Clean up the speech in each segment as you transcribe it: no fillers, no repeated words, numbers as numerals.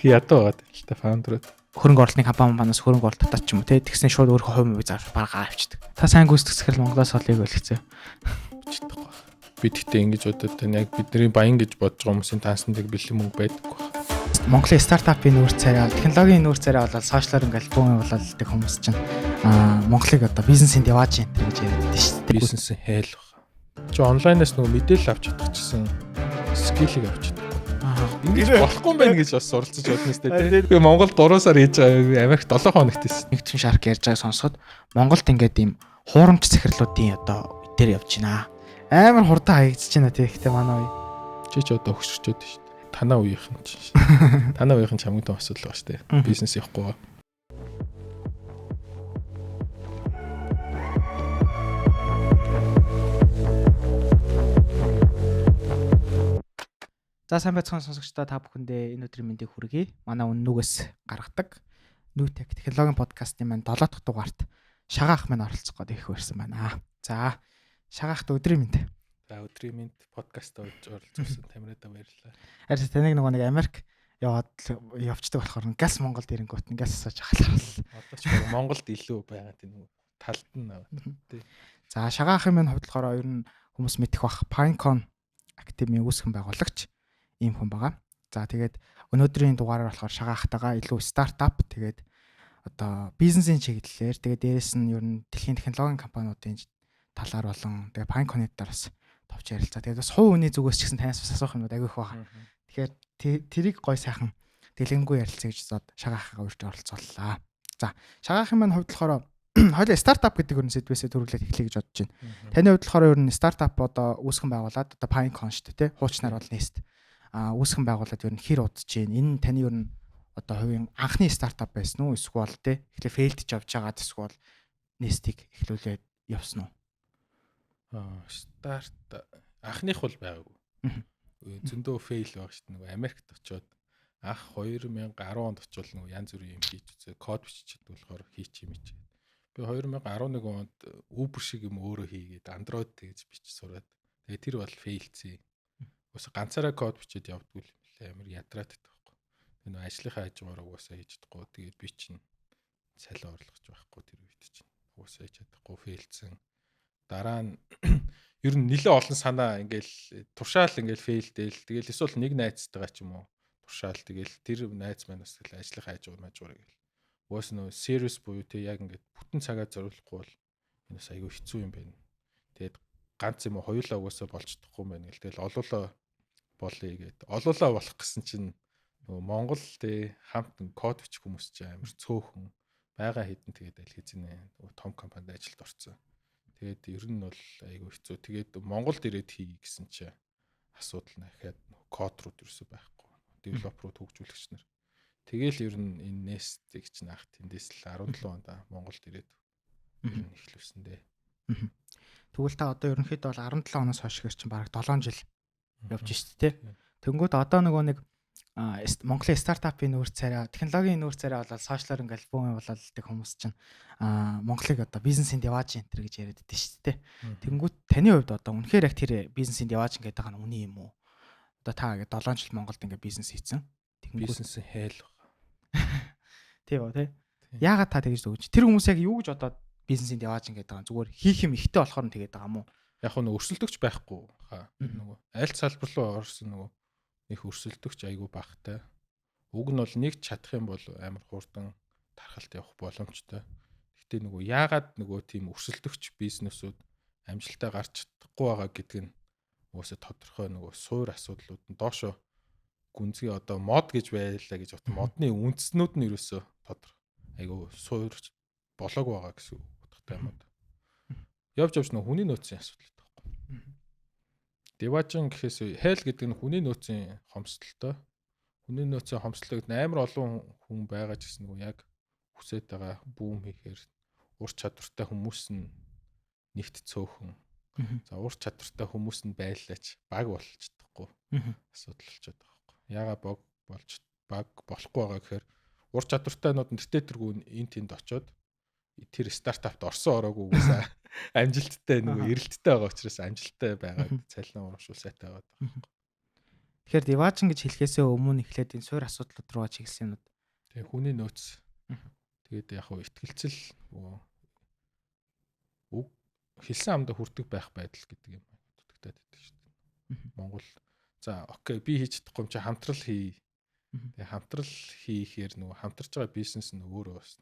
их ядуу байгаа л та фаундерууд. Хөрөнгө оруулалтын компаниас хөрөнгө оруулалтаа ч юм уу тэгснэ шууд өөрөө хувь мөвийг зар баргаа авчдаг. Та сайн гүйцэтгэл Монголоос олыг болчихсон. Бичдэг баг. Бид гэхдээ ингэж бодоод байна. Яг бидний баян гэж бодож байгаа хүмүүсийн таансандаг бэлэн мөнгө байдаг баг. Монголын стартапын нүүр царай, технологийн нүүр царай болоод сошиалар ингээл бүүн болоод хүмүүс чинь Монголыг одоо бизнесийн деваж энэ гэж яриад шүү дээ. Бизнесийн хайл баг. Чи онлайнаас нөгөө мэдээлэл авч чадах гэсэн скиллийг авч чадах. Ингэж болохгүй юм байна гэж бас суралцж бодно сте тий. Би Монголд 3 сар хийж байгаа. Америк 7 хоногт ийсэн. Нэгдсэн шарк ярьж байгааг сонсоход Монголд ингээд ийм хуурамч захирлуудын одоо дээр явж байна. Амар хурдан хаягдчихж байна тий. Гэхдээ манай уу. Чи ч одоо хөшөрчөөд шүү дээ. Танаа үеийнхэн ч. Танаа үеийнхэн ч хамгийн том асуудал байгаа шүү дээ. Бизнес явахгүй. За сайн байцгаана сонсогчдоо та бүхэндээ энэ өдрийн мэндийг хүргэе. Манай үннүүгээс гаргадаг Newtech технологийн подкастын маань 7 дахь дугаарт Шагаа ах маань оролцох гээд их барьсан байна. За Шагаа ахт өдрийн мэнд. За өдрийн мэнд подкаст оролцуулсан Тамирада баярлалаа. Харин таныг нэг Америк яваад явцдаг болохоор газ Монголд ирэнгүүт газ асууж ахлаа. Одоо ч Монголд илүү байгаа тийм талд нь тий. За Шагаа ахын маань хувьд болохоор ер нь хүмүүс мэдэх бах Pinecone Academy үүсгэн байгуулагч ийм хүн байгаа. За тэгээд өнөөдрийн дугаараар болохоор Шагаа ахтайгаа илүү стартап тэгээд одоо бизнесийн чиглэлээр тэгээд дээрэс нь ер нь дэлхийн технологийн компаниудын талаар болон тэгээд Pinecone-д дараас товч ярилцаа. Тэгээд бас хувь хүний зүгээс ч гэсэн танаас бас асуух юмуд агиих байгаа. Тэгэхээр тэрийг гой сайхан дэлгэнгүй ярилцъя гэж зод Шагаа ахыгаа өөртөө оролцууллаа. За Шагаа ахын маань хувьд болохоор хоёул стартап гэдэг ер нь сэдвээсээ төрүүлээд эхлэе гэж бодож байна. Таны хувьд болохоор ер нь стартап одоо үүсгэн байгуулад одоо Pinecone шүү дээ, хуучнаар бол Nest үүсгэн байгуулад ер нь хэр удаж байна? Энэ таны ер нь одоо хувийн анхны стартап байсан уу? Эсвэл те эхлээ фейлдж авч байгаад эсвэл Nest-ийг эхлүүлээд явсан уу? Старт анхных бол байгаагүй. Зөндөө фейл баг шүү дээ. Нөгөө Америкт очиод анх 2010 онд очивол нөгөө янз бүрийн юм хийж үзээ. Код бичиж болохоор хийчих юм чи. Би 2011 онд Uber шиг юм өөрөө хийгээд Android тэгж бичиж сураад. Тэгээ тэр бол фейлцээ. Уус ганцаараа код бичиж явдгүй юм лээ. Амар ядраад байдаг байхгүй. Тэгээ нөгөө ажлынхаа хажуугаар угаасаа хийж чадахгүй. Тэгээд би чинь цалин орлогож байхгүй тэр үед чинь. Угаасаа хийж чадахгүй фейлцэн. Дараа нь ер нь нэлээд олон санаа ингээл туршаал ингээл фейлдэл. Тэгэл эсвэл нэг найзтайгаа ч юм уу туршаал тэгэл тэр найз манаас тэгэл ажлынхаа хажуугаар гэл. Уус нөө serious буюу тэг яг ингээд бүтэн цагаа зориулахгүй бол энэс айгүй хэцүү юм байна. Тэгэд ганц юм уу хоёулаа угаасаа болж чадахгүй юм байна гэл. Тэгэл олоолаа болъё гэд. Олоолаа болох гэсэн чинь нөгөө Монгол тэг хамт код бичих хүмүүс ч амар цөөхөн байгаа хэдэн тэгээд аль хэзээ нөгөө том компанид ажилд орсон. Тэгээд ер нь бол айгүй хэцүү. Тэгээд Монголд ирээд хий гэсэн чинь асуудал нэхэд код руу ерөөсөй байхгүй. Девелопер хөгжүүлэгч нар. Тэгэл ер нь энэ Nest-ийг чинь ах тэндээс л 17 онд Монголд ирээд эхлүүлсэн дээ. Тэгвэл та одоо ерөнхийдөө бол 17 оноос хойш гэр чинь бараг 7 жил явж шүү дээ. Тэнгүүд одоо нөгөө нэг Монголын стартапын нүүр царай, технологийн нүүр царай болоод сошиалар ингээл бүүн болоод тэг хүмүүс чинь Монголыг одоо бизнесийн деваж энтер гэж яриад байдаг шүү дээ. Тэнгүүд таны хувьд одоо үнэхээр яг тэр бизнесийн деваж гэдэг байгаа нь үний юм уу? Одоо та ингээд 7 жил Монголд ингээд бизнес хийцэн. Бизнесийн хайл баг. Тийм үү те. Яагаад та тэгж зөвж? Тэр хүмүүс яг юу гэж одоо бизнесийн деваж гэдэг байгаа зүгээр хийх юм ихтэй болохоор нь тэгээд байгаа юм уу? Яг нь өрсөлдөгч байхгүй хаа. Нөгөө аль салбар руу орсон нөгөө их өрсөлдөгч айгүй багтай. Уг нь бол нэг чадах юм бол амар хурдан тархалт явах боломжтой. Гэхдээ нөгөө яагаад нөгөө тийм өрсөлдөгч бизнесүүд амжилтаа гарч чадахгүй байгаа гэдэг нь уусаа тодорхой нөгөө суур асуудлууд нь доошо гүнзгий одоо мод гэж байлаа гэж бот модны үндснүүд нь ерөөсөө тодорхой айгүй суурч болоог байгаа гэсэн утгатай юм уу. Явж нөгөө хүний нөөцийн асуудал таахгүй. Деважин гэхээс хайл гэдэг нь хүний нөөцийн хомсдолтой. Хүний нөөцийн хомсдол гэдэг нь амар олон хүн байгаа ч гэсэн нөгөө яг хүсэж байгаа бүүм хийхээр ур чадвартай хүмүүс нь нэгт цөөхөн. За ур чадвартай хүмүүс нь байлаач баг болж чадахгүй. Асуудал болчиход байгаа байхгүй. Яага баг болохгүй байгаа гэхээр ур чадвартайнууд нь тэртэргүй энэ тэнд очоод тэр стартапт орсон ороогүй уусаа амжилттай нөгөө эрэлттэй байгаа учраас амжилттай байгаад цалин урамшуул сайтай байгаа байхгүй. Тэгэхээр диважн гэж хэлхээсээ өмнө эхлээд энэ суур асуудлууд руу чиглэсэн юмнууд. Тэгээ хүний нөөц. Тэгээд яг хөө ихтгэлцэл үг хэлсэн амдаа хүрдэг байх байдал гэдэг юм дутагдаад байдаг шүү дээ. Монгол за окей би хийж чадахгүй юм чи хамтрал хий. Тэгээ хамтрал хийхээр нөгөө хамтарч байгаа бизнес нь өөрөө бас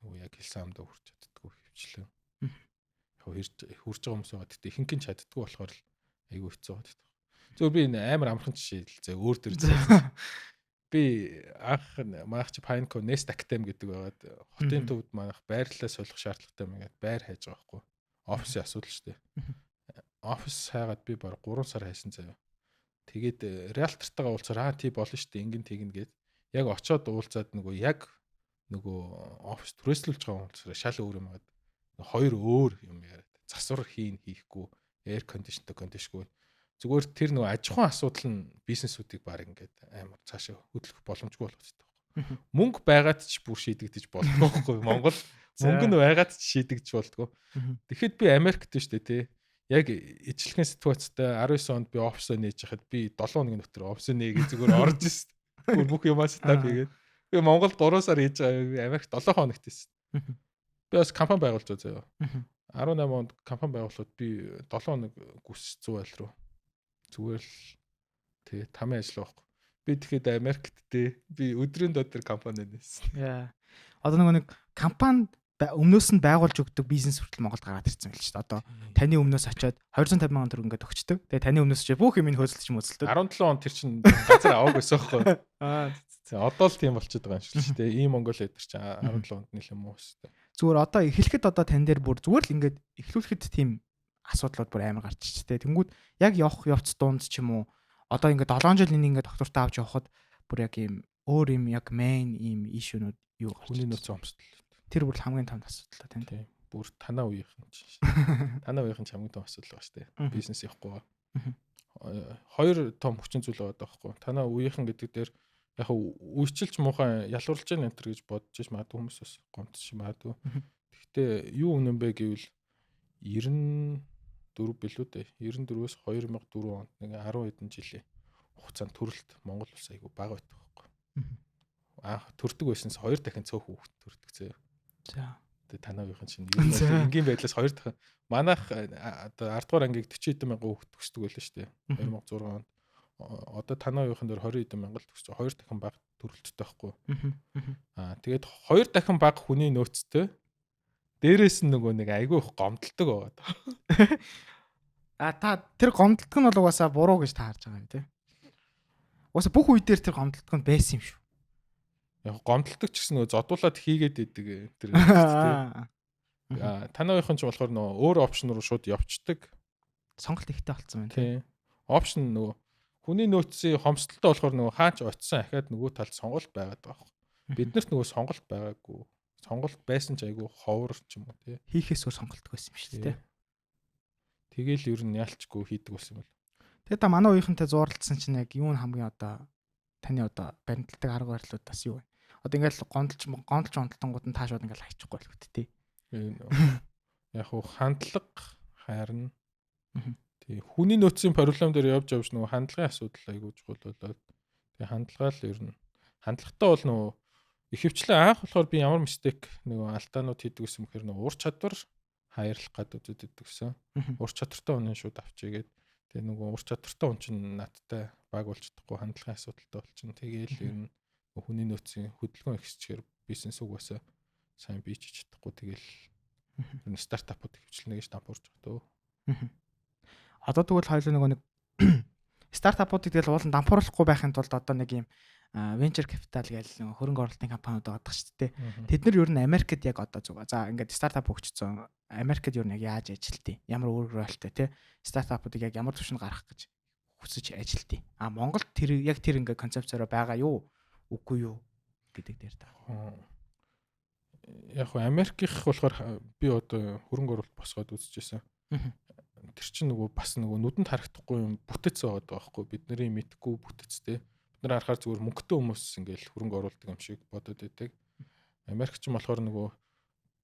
нөгөө яг хэлсэн амдаа хүрч чаддаггүй хөвчлээ. Яг хүрч байгаа хүмүүс байгаа. Гэтэ ихэнх нь чаддаггүй болохоор л айгүй хэцүү байгаа. Зөв би энэ амар амархан жишээ хэлцээ өөр төр зэ. Би маах чи Pinecone Nest Academy гэдэг байгаад хотын төвд маах байрлалаа солих шаардлагатай юм ингээд байр хайж байгаа байхгүй. Офисын асуудал шүү дээ. Офис хайгаад би баг 3 сар хайсан заяа. Тэгээд риалтартайгаа уулзаар тий болно шүү дээ ингэн тэгнэ гээд яг очиод уулзаад нөгөө офис түрээслүүлж байгаа уулзаар шал өөр юмаад хоёр өөр юм яриад засвар хийхгүй air conditionтэй зүгээр тэр нөгөө аж ахуйн асуудал нь бизнесүүдийг баг ингээд амар цаашаа хөдлөх боломжгүй болгочихдог. Мөнгө байгаад ч бүр шийдэгдэж болдог байхгүй Монгол мөнгө нь байгаад ч шийдэгдэж болдог. Тэгэхэд би Америкт шүү дээ тий. Яг ижлэхэн ситуацтай 19 онд би офисоо нээж хахад би 7 хоногийн дотор офисоо нээгээ зүгээр орж ирсэн. Бүр бүх юмаа сетап хийгээд. Би Монгол 3 сар хийж байгаа Америк 7 хоногт ирсэн. Би бас компани байгуулж байгаа заяа. 18 онд компани байгуулахад би 7 хоног гүс 100 айл руу зүгээр л тий тамийн ажил байхгүй. Би тэгэхэд Америкт би өдрийн дотор компани нээсэн. Яа. Одоо нэг компани өмнөөс нь байгуулж өгдөг бизнес хүртэл Монголд гараад ирсэн байл шүү дээ. Одоо таны өмнөөс очиод 250 мянган төгрөг ингээд өгчдөг. Тэгээ таны өмнөөс очиод бүх юм ин хөөцөлдөж мөцөлдөг. 17 он тэр чин газар аваагүй байсан байхгүй. Одоо л тийм болчиход байгаа юм шиг шүү дээ. Ийм Монгол эдэр чинь 17 онд нэлээд муу шүү дээ. Зүгээр одоо эхлэхэд одоо тань дээр бүр зүгээр л ингээд эхлүүлэхэд тийм асуудлууд бүр амар гарч ич тээ. Тэнгүүд яг явах явц дунд ч юм уу одоо ингээд 7 жил энийг ингээд доктортой авч явхад бүр яг ийм өөр юм яг main ийм ишүүнүүд юу хүний нөөц өмсдөл. Тэр бүр хамгийн том асуудал тань. Тийм. Бүр танаа үеийнхэн чинь. Танаа үеийнхэн ч хамгийн том асуудал байгаа шүү дээ. Бизнес явахгүй. Хоёр том хүчин зүйл байгаа байхгүй. Танаа үеийнхэн гэдэг дээр яг үйлчилж муухай ялуурж байгаа энэ төр гэж бодож ш магадгүй хүмүүс бас гомдчих магадгүй. Гэхдээ юу үнэн бэ гэвэл 94 билүү дээ. 94-өөс 2004 онд нэг 10 хэдэн жилийн хугацаанд төрөлт Монгол улс айгу бага байдаг байхгүй. Төрдөг байсанс 2 дахин цөөх хүүхэд төрдөг зөө. За. Тэгээ танаа үеийнхэн чинь энгийн байдлаас 2 дахин манайх одоо 10 дугаар ангийг 40 хэдэн мянган хүүхэд төгсдөг байлаа шүү дээ. 2006 онд. Одоо танаа үеийнхэн дээр 20 хэдэн мянган төгсөж 2 дахин бага төрөлттэй байхгүй. Тэгээд 2 дахин бага хүний нөөцтэй дээрээс нь нөгөө нэг айгүй их гомдолдог байгаа. Та тэр гомдолтог нь бол угаасаа буруу гэж та харж байгаа юм тий. Угаасаа бүх үе дээр тэр гомдолтог нь байсан юм шүү. Яг гомдолтог ч гэсэн нөгөө зодуулаад хийгээд идэг тэр. Танаа үеийнхэн ч болохоор нөгөө өөр опшн руу шууд явцдаг. Сонголт ихтэй болцсон байна тий. Опшн нөгөө хүний нөөцийн хомсдолтой болохоор нөгөө хаач очисан ахаад нөгөө талд сонголт байгаад байгаа байхгүй. Биднэрт нөгөө сонголт байгаагүй. Сонголт байсан ч айгүй ховор ч юм уу тий. Хийхээс өөр сонголт байсан юм шүү дээ. Тэгээл ер нь ялчгүй хийдэг болсон юм бол. Тэгээ та манай үеийнхэнтэй зууралдсан чинь яг юу н хамгийн одоо таны одоо баримтлагдаг арга барилууд бас юу вэ? Одоо ингээл гомдолж онтолтонгууд нь та шууд ингээл хайчихгүй л хөт тий. Яг хуу хандлага харин тий хүний нөөцийн проблем дээр явж явж нөгөө хандлагын асуудал айгүй чухал болоод тэгээ хандлагаа л ер нь хандлагатай бол нөгөө ихэвчлэн анх болохоор би ямар мистек нөгөө алдаанууд хийдэг гэсэн мэхээр нөгөө ур чадвар хайрлах гадууд үддэг гэсэн. Ур чадвартай хүн шууд авчигээд тэгээ нөгөө ур чадвартай хүн чинь надтай баг болж чадахгүй хандлагын асуудалтай болчихно. Тэгээл ер нь хүний нөөцийн хөдөлгөөн ихсчихээр бизнес угаасаа сайн бийж чадахгүй тэгээл энэ стартапууд ихэвчлэн нэгж дампуурч байгаа дөө. Одоо тэгвэл хоёул нөгөө нэг стартапуудыг тэгэл уулан дампууруулахгүй байхын тулд одоо нэг юм venture capital гэж хөрөнгө оруулалтын компаниуд байгаа шүү дээ. Тэд нар ер нь Америкт яг одоо зүгээр. За ингээд стартап хөгжсөн. Америкт ер нь яг яаж ажилтیں۔ Ямар үр ролтой тий. Стартапуудыг яг ямар түвшинд гаргах гэж хүсэж ажилтیں۔ Монголд тэр ингээд концепцороо байгаа юу? Үгүй юу гэдэг дээр та. Яг Америкийнх болохоор би одоо хөрөнгө оруулалт босгоод үзчихсэн. Тэр чинь нөгөө бас нөгөө нүдэнд харагдахгүй юм бүтэц байгаа байхгүй. Бидний мэдхгүй бүтэцтэй. Бид нар харахаар зүгээр мөнгөтэй хүмүүс ингээл хөрөнгө оруулдаг юм шиг бодоод байдаг. Америкч юм болохоор нөгөө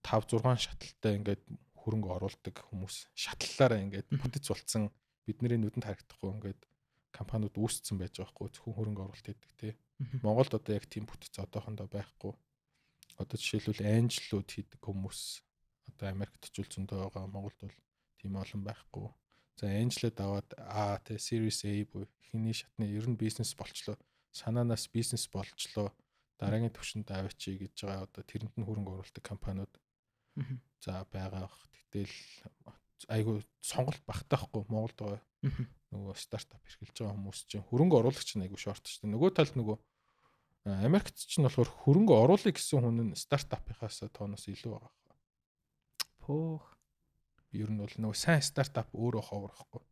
5 6 шаталтай ингээд хөрөнгө оруулдаг хүмүүс шатлалаараа ингээд бүтэц болцсон бидний нүдэнд харагдахгүй ингээд компаниуд үүсцэн байж байгаа хгүй зөвхөн хөрөнгө оруулалт хийдэг тий. Монголд одоо яг тийм бүтц одоохондоо байхгүй. Одоо жишээлбэл анжлууд хийдэг хүмүүс одоо Америкт ч зөндөө байгаа. Монголд бол тийм олон байхгүй. За анжлууд аваад тий Series A буюу эхний шатны ер нь бизнес болчлоо. Санаанаас бизнес болчлоо. Дараагийн түвшинд авчи гэж байгаа одоо тэрэнд нь хөрөнгө оруулдаг компаниуд за байгаа бах. Тэгтэл айгу сонголт багтаахгүй Монголд байгаа. Нөгөө стартап эрхэлж байгаа хүмүүс чинь хөрөнгө оруулагч нь айгу шорт шүү дээ. Нөгөө талд нөгөө Америкт ч нь болохоор хөрөнгө оруулах гэсэн хүн нь стартапынхаас тооноос илүү байгаа. Пөөх. Ер нь бол нөгөө сайн стартап өөрөө ховор байхгүй.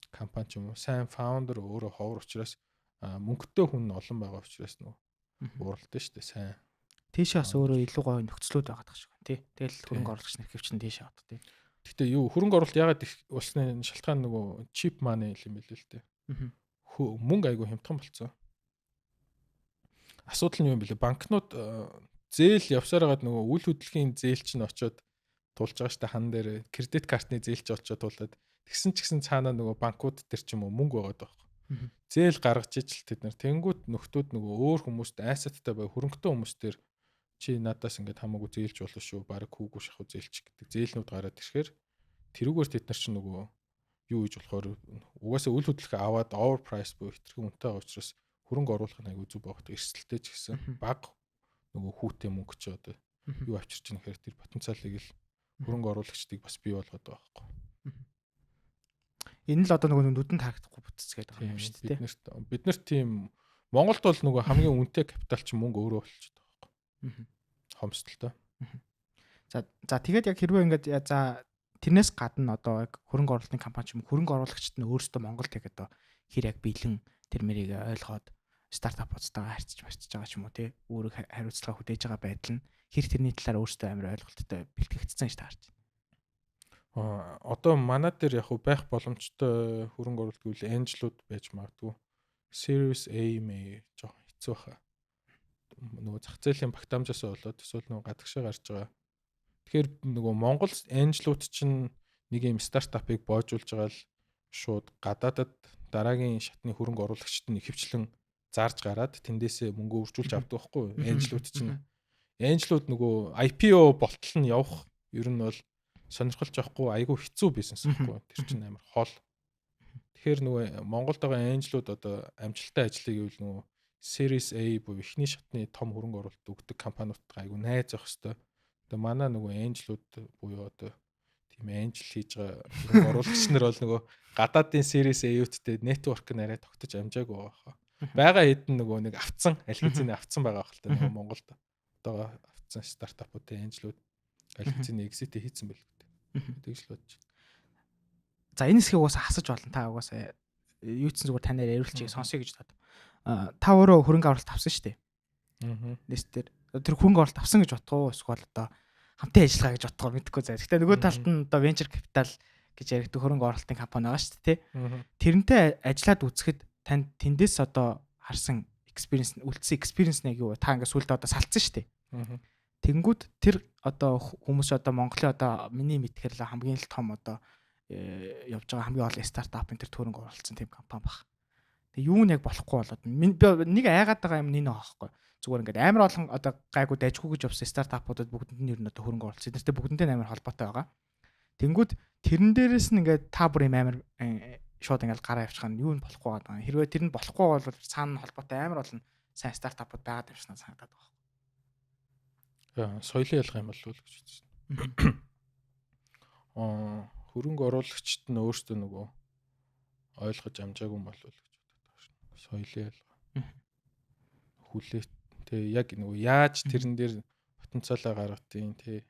Компани ч юм уу сайн фаундер өөрөө ховор учраас мөнгөтэй хүн олон байгаа учраас нөгөө уралдсан шүү дээ сайн. Тийшээ бас өөрөө илүү гоё нөхцлүүд байгаа дах шиг байна тий. Тэгэл хөрөнгө оруулагч нар хэвчин тийшээ авдаг тий. Гэхдээ юу хөрөнгө оруулалт ягаад их болсны шалтгаан нөгөө cheap money юм билээ л дээ. Мөнгө айгу хямдхан болцсон. Асуудал нь юу юм бэлээ? Банкнууд зээл явсаар хагаад нөгөө үйл хөдлөлийн зээл чинь очиод тулж байгаа штэ хан дээр кредит картны зээлч очиод туулаад тэгсэн ч гэсэн цаанаа нөгөө банкуд төр ч юм уу мөнгө байгаад байгаа. Зээл гаргаж ижил тэд нар тэнгүүт нөхдүүд нөгөө өөр хүмүүст айсаттай бай хөрөнгөтэй хүмүүс төр чи надаас ингээд хамаагүй зээлж болно шүү баг хүүгүй шахуу зээлч гэдэг зээлнүүд гараад ирэхээр тэрүүгээр тэд нар чинь нөгөө юу гэж болохоор угаасаа үйл хөдлөх аваад over price буюу хэтэрхэн үнэтэй байгаа учраас хөрөнгө оруулах нь айгүй зүг багт эрсдэлтэй ч гэсэн баг нөгөө хүүтэй мөнгө ч одоо юу авчирч байгаа гэхээр тэр потенциалыг л хөрөнгө оруулагчдыг бас бий болгоод байгаа байхгүй. Энэ л одоо нөгөө нүдэнд харагдахгүй бүтцгээд байгаа юм шүү дээ. Бид нарт тийм Монголд бол нөгөө хамгийн үнэтэй капитал чинь мөнгө өөрөө болчиход байгаа байхгүй. Хомсдолтой. За тэгээд яг хэрвээ ингээд за тэрнээс гадна одоо яг хөрөнгө оруулалтын компани ч юм хөрөнгө оруулагчид нь өөрсдөө Монголд яг одоо хэр яг биелэн тэр мэрийг ойлгоод стартапуудтайгаа харьцаж байгаа ч юм уу тий өөрөө хариуцлага хүлээж байгаа байдал нь хэр тэрний талаар өөрсдөө амар ойлголттой бэлтгэгдсэн гэж таарч байна. Одоо манай дээр яг байх боломжтой хөрөнгө оруулалт гэвэл анжлууд байж магадгүй. Series A мэй жоохон хэцүү хаа. Нөгөө зах зээлийн багтаамжаас болоод эсвэл нөгөө гадагшаа гарч байгаа. Тэгэхээр нөгөө Монгол анжлууд чинь нэг юм стартапыг боожуулж байгаа л шууд гадаадад дараагийн шатны хөрөнгө оруулагчид нь ихэвчлэн зарж гараад тэндээсээ мөнгө үржүүлж авдаг байхгүй анжлууд чинь. Анжлууд нөгөө IPO болтол нь явах ер нь бол сонирхолж авахгүй айгүй хэцүү бизнес байхгүй. Тэр чинь амар хол. Тэгэхээр нөгөө Монголд байгаа анжлууд одоо амжилттай ажиллая гэвэл нөгөө Series A буюу эхний шатны том хөрөнгө оруулалт өгдөг компаниудтай айгүй найз авах хэрэгтэй. Одоо манай нөгөө анжлууд буюу одоо тийм анжл хийж байгаа хөрөнгө оруулагч нар бол нөгөө гадаадын Series A-үүдтэй network нараа тогтож амжаагүй байгаа. Бага хэдэн нөгөө нэг авцсан аль хэзээ авцсан байгаа хэл та нөгөө Монголд одоо авцсан стартапуудын анжлууд аль хэзээ exit хийцэн байл гэдэг. Тэгж л бодож байна. За энэ хэсгийг угаасаа хасаж болно. Та угаасаа юу ч зүгээр танаар яриулчих сонсъё гэж бод. Та өөрөө хөрөнгө оруулалт авсан шүү дээ. Нэстэр тэр хөрөнгө оруулалт авсан гэж бодгоо эсвэл одоо хамтын ажиллагаа гэж бодгоо мэдэхгүй заа. Гэхдээ нөгөө талд нь одоо venture capital гэж яригддаг хөрөнгө оруулалтын компани байгаа шүү дээ, тий. Тэрнтэй ажиллаад үзэхэд танд тэндээс одоо харсан experience үлдсэн experience нэг юу вэ? Та ингээд сүлдээ одоо салцсан шүү дээ. Тэнгүүд тэр одоо хүмүүс одоо Монголын одоо миний мэдхээр л хамгийн л том одоо явж байгаа хамгийн олон стартапын тэр хөрөнгө оруулалтсан тийм компани баг. Тэгээ юу нэг болохгүй болоод нэг айгаад байгаа юм нэг аахгүй. Зүгээр ингээд амар олон одоо гайгүй дайжгүй гэж явсан стартапуудад бүгдэнд нь ер нь одоо хөрөнгө оруулалт. Эднэртэй бүгдэнтэй амар холбоотой байгаа. Тэнгүүд тэрэн дээрээс нь ингээд та бүр юм амар шууд ингээд гараа явчих нь юу нь болохгүй байгаа. Хэрвээ тэр нь болохгүй бол цаана холбоотой амар олон сайн стартапууд байгаад юм шиг санагдаад байгаа. Соёлын ялгаа юм болов уу гэж үзсэн. Хөрөнгө оруулагчид нь өөрсдөө нөгөө ойлгож амжаагүй юм болов уу гэж боддог байна. Соёлын ялгаа. Хүлээт тэг яг нөгөө яаж тэрэн дээр потенциалаа гаргадیں۔ Тэг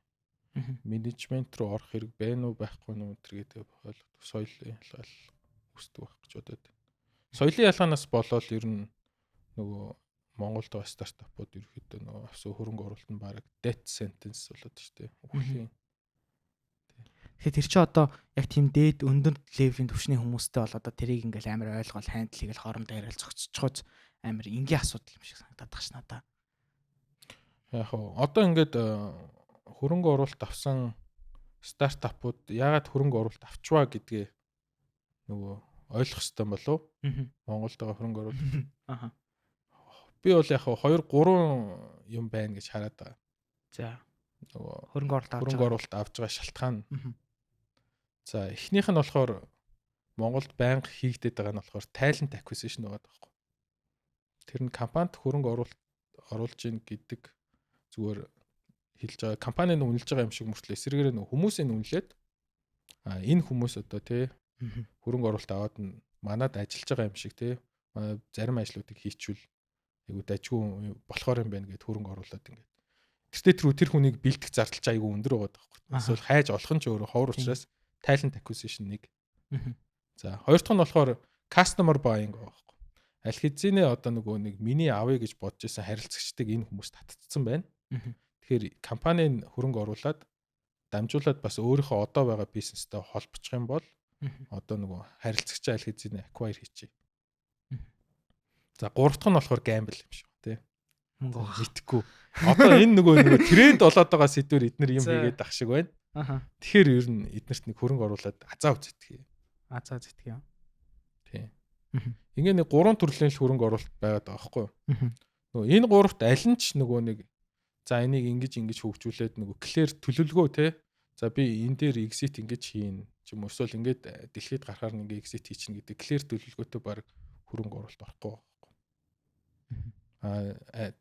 менежмент руу орох хэрэг байна уу байхгүй нь өтер гэдэг ойлгох соёлын ялгаа үүсдэг байх гэж бодод байна. Соёлын ялгаанаас болоод ер нь нөгөө Монголд байгаа стартапууд ерөөхдөө нөгөө авсан хөрөнгө оруулалт нь баг death sentence болоод шүү дээ. Үхлийн. Тэгэхээр тэр чи одоо яг тийм дээд өндөр левлийн төвшний хүмүүстэй бол одоо тэрийг ингээл амар ойлгол хандлыг л хоорондоо яриад зогсчихоц амар энгийн асуудал юм шиг санагдаад байгаа ш надаа. Яг одоо ингээд хөрөнгө оруулалт авсан стартапууд яагаад хөрөнгө оруулалт авчваа гэдгээ нөгөө ойлгох хэрэгтэй болов Аа. Монголд байгаа хөрөнгө оруулалт. Аха. Би бол яг 2 3 юм байна гэж хараад байгаа. За. Нөгөө Хөрөнгө оруулалт хөрөнгө оруулалт авч байгаа шалтгаан. Аа. За эхнийх нь болохоор Монголд байнга хийгдээд байгаа нь болохоор talent acquisition байгаа байхгүй. Тэр нь компанид хөрөнгө оруулж ийн гэдэг зүгээр хэлж байгаа. Компанийн үнэлж байгаа юм шиг мөртлөө эсрэгээр нь хүмүүсийн үнэлээд энэ хүмүүс одоо тий хөрөнгө оруулалт аваад нь манад ажиллаж байгаа юм шиг тий зарим ажлуудыг хийчихвэл айгуу дажгүй болохоор юм байна гэд хөрөнгө оруулаад ингээд. Тэртээ тэр хүнийг бэлдэх зардалч айгуу өндөр байгаа байхгүй. Эсвэл хайж олох нь ч өөрөө ховор учраас talent acquisition нэг. За хоёр дахь нь болохоор customer buying байгаа байхгүй. Аль хэзээ одоо нэг миний авъя гэж бодож исэн харилцагчдыг энэ хүмүүс татцсан байна. Тэгэхээр компанийн хөрөнгө оруулаад дамжуулаад бас өөрийнхөө одоо байгаа бизнестэй холбочих юм бол одоо харилцагч аль хэзээ acquire хийчихье. За гурав дахь нь болохоор gamble юм шиг тий. Мэдхгүй. Одоо энэ нөгөө тренд болоод байгаа сэдвэр эднэр юм хийгээд ах шиг байна. Тэгэхээр ер нь эднэрт нэг хөрөнгө оруулаад азаа үзтгэе. Азаа зэтгий. Тий. Ингээ нэг гурван төрлийн хөрөнгө оруулалт байгаад байгаа байхгүй юу? Нөгөө энэ гуравт аль нь ч нөгөө нэг за энийг ингэж хөгжүүлээд нөгөө clear төлөвлөгөө тий. За би энэ дээр exit ингэж хийн ч юм уу эсвэл ингээд дэлхийд гарахаар нэг exit хийчихнэ гэдэг clear төлөвлөгөөтэй баг хөрөнгө оруулалт орохгүй байгаа.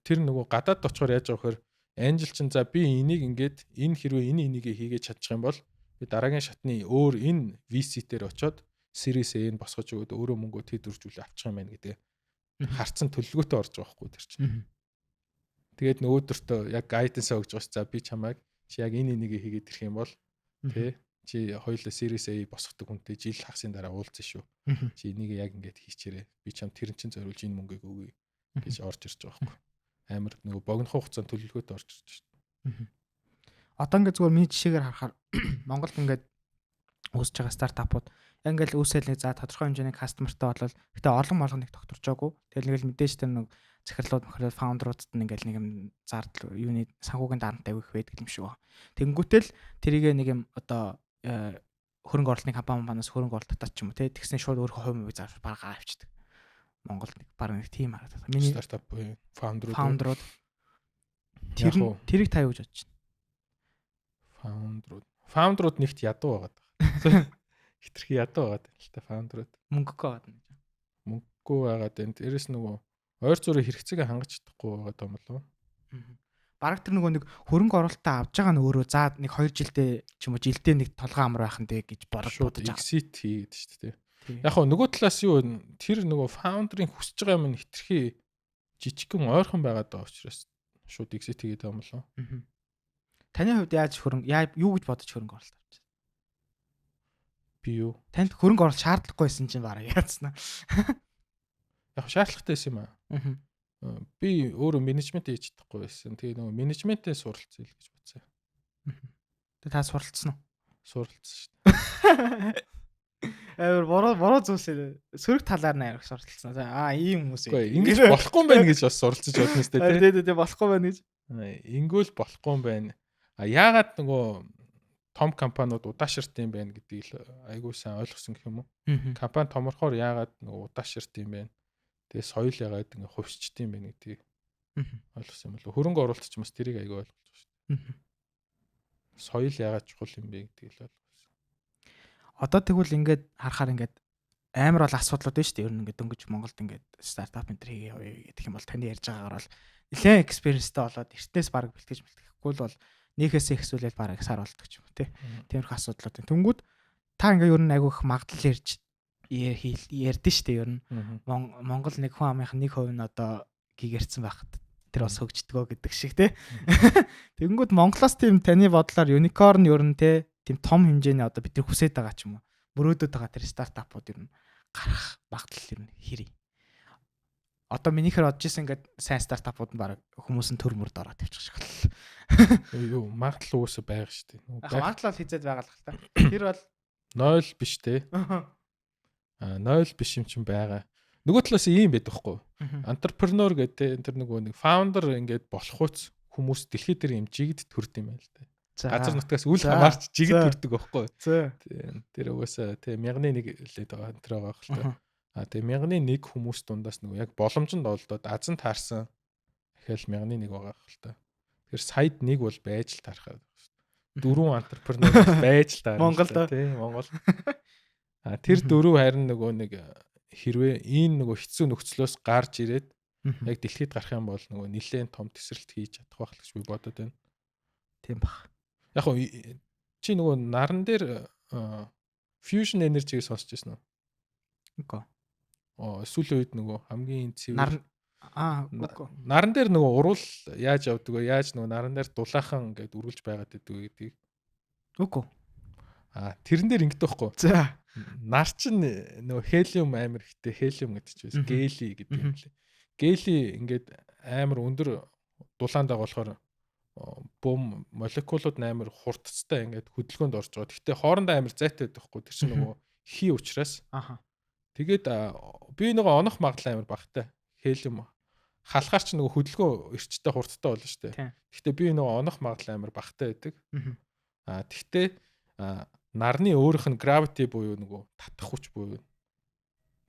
Тэр нөгөө гадаад очихоор яаж байгаа вэхээр Angel чинь за би энийг ингээд энэ хэрвээ энийг хийгээд чадчих юм бол би дараагийн шатны өөр энэ VC дээр очиод Series A-г босгож өгөөд өөрөө мөнгөө тэдвэржүүлээ авчих юм байна гэдэг харцсан төлөвлөгөөтэй орж байгаа хгүй тэр чинь. Тэгээд нөгөөдөртөө яг guidance өгж байгаа ш. За би чамайг чи яг энэ энийг хийгээд ирэх юм бол тий чи хоёулаа Series A босгодог хүнтэй жил хагасын дараа уулзсан шүү. Чи энийг яг ингээд хийчээрэй. Би чам тэр чинь зориулж энэ мөнгөийг өгье гэж орж ирж байгаа хгүй. Амар нөгөө богино хугацаанд төлөвлөгөөтэй орж ирж шүү. Одоо ингээд зүгээр миний жишээгээр харахаар Монголд ингээд үүсэж байгаа стартапууд ингээл үүсэл нэг за тодорхой хэмжээний кастомертай болол гэтээ олон нэг тогтворч байгаагүй. Тэгэл нэг л мэдээж тэр нэг захирлууд фаундеруудад ингээл нэг юм зардал юуны санхүүгийн дарамт авих байдаг юм шиг байна. Тэнгүүтэл тэрийг нэг юм одоо хөрөнгө оруулалтын компаниас хөрөнгө оруулалт татчих юм уу те тэгснэ шууд өөрөө хувь мөвийг зарж баргаа авчдаг. Монголд нэг баг нэг тим харагдаад. Миний стартап буюу фаундерууд тэрийг та юу гэж бодож байна? Фаундерууд нэгт ядуу байгаад. Хитрхи ядуу байгаад л та фаундерууд. Мөнгөгүй байгаад юм. Мөнгөгүй байгаад энэ дээрэс нөгөө ойр зүрийн хэрэгцээгээ хангаж чадахгүй байгаад юм болов. Бараг тэр нөгөө нэг хөрөнгө оруулалтаа авж байгаа нь өөрөө за нэг 2 жилдээ ч юм уу жилдээ нэг толгой амар байх нь дээ гэж бодож байгаа. Exit хийгээд шүү дээ. Яг хөө нөгөө талаас юу тэр нөгөө фаундерын хүсэж байгаа юм нь хитрхи жижигхэн ойрхон байгаад байгаа учраас шууд exit хийгээд байгаа юм болов. Таны хувьд юу гэж бодож хөрөнгө оруулалт авч байна? Би юу? Танд хөрөнгө оруулалт шаардлагагүйсэн чинь бараг яатсан аа. Яг шаардлагатай байсан юм аа. Би өөрөө менежмент хийж чадахгүй байсан. Тэгээ нөгөө менежментээ суралцъя л гэж бодсон. Тэгээ та суралцсан уу? Суралцсан шүү дээ. Бороо зүйлсээ сөрөг талаар нь ярих суралцсан. Ийм хүмүүс ингэж болохгүй юм байна гэж бас суралцж байна юм шүү дээ. Тий болохгүй байна гэж. Ингүүл болохгүй юм байна. Яагаад нөгөө том компаниуд удаашрт юм байна гэдгийг айгүй сайн ойлгосон гэх юм уу? Компани томорхоор яагаад нөгөө удаашрт юм байна? Тэгээ соёл яагаад ингэ хувьсчт юм байна гэдгийг ойлгосон юм болов. Хөрөнгө оруулалт ч бас тэрийг айгүй ойлгож байгаа шүү дээ. Соёл яагаад чухал юм бэ гэдгийг л ойлгосон. Одоо тэгвэл ингээд харахаар ингээд амар бол асуудлууд байна шүү дээ. Ер нь ингээд дөнгөж Монголд ингээд стартап энэ төр хийе гэх юм бол таны ярьж байгаагаар бол нэлээд экспириенстэй болоод эртнээс баг бэлтгэж мэтгэхгүй бол нөхөөсөө ихсүүлээд баг сар болдог ч юм уу тий. Тиймэрхүү асуудлууд байна. Тэнгүүд та ингээд ер нь айгүйх магадлал ярьдэн шүү дээ. Ер нь Монгол нэг хүн амынх 1% нь одоо гигэрсэн байхад тэр бас хөгждгөө гэдэг шиг тий. Тэнгүүд Монголоос тийм таны бодлоор unicorn ер нь тий тийм том хэмжээний одоо бид нар хүсэж байгаа ч юм уу. Мөрөөдөд байгаа тэр стартапууд ер нь гарах магадлал ер нь хэрэг. Одоо минийхэр бодож исэн ингээд сайн стартапууд нь баг хүмүүс нь төр мөрд ороод тавьчих шиг бол. Юу магадлал уусаа байгаа шүү дээ. Магадлал хизээд байгаа л та. Тэр бол 0 биш те. 0 биш юм чинь байгаа. Нөгөө талаас ийм байдаг хгүй. Entrepreneur гэдэг тэр нөгөө нэг founder ингээд болох хүч хүмүүс дэлхий дээр юм жигд төрд юм байл та. газар нутгаас үл хамаарч жигэд төрдөг байхгүй. За. Тэр угаасаа тэг 1001 лээд байгаа энэ төр байгаа хэл та. Тэг 1001 хүмүүс дундаас нөгөө яг боломжинд олдоод азан таарсан дахиад 1001 байгаа хэл та. Тэгэхээр саяд нэг бол байж л таарах. Дөрвөн энтерпренер байж л таарах. Монголд тий Монгол. Тэр дөрөв харин нөгөө нэг хэрвээ энэ нөгөө хэцүү нөхцлөөс гарч ирээд яг дэлхийд гарах юм бол нөгөө нэлээд том тесрэлт хийж чадах байх л гэж би бодод байна. Тийм бах. Яг хоо чи нөгөө наран дээр fusion energy-г сонсч байсан уу? Үгүй. Сүүлийн үед нөгөө хамгийн цэвэр үгүй. Наран дээр нөгөө урал яаж явдаг вэ? Яаж нөгөө наран дээр дулаахан ингээд үргэлж байгаад байдаг гэдгийг. Үгүй. Тэрэн дээр ингэдэг байхгүй. За. Нар чин нөгөө хелиум амар ихтэй хелиум гэдэг чинь гели гэдэг юм лээ. Гели ингээд амар өндөр дулаандаа болохоор бум молекулууд амар хурдцтай ингээд хөдөлгөөнд орж байгаа. Гэхдээ хоорондоо амар зайтай байхгүй. Тэр чинь нөгөө хий учраас. Тэгээд би нөгөө онох магадлал амар багтай. Хелиум халахаар ч нөгөө хөдөлгөөн эрчтэй хурдтай болно шүү дээ. Гэхдээ би нөгөө онох магадлал амар багтай байдаг. Гэхдээ нарны өөрийнх нь gravity буюу нөгөө татах хүч буюу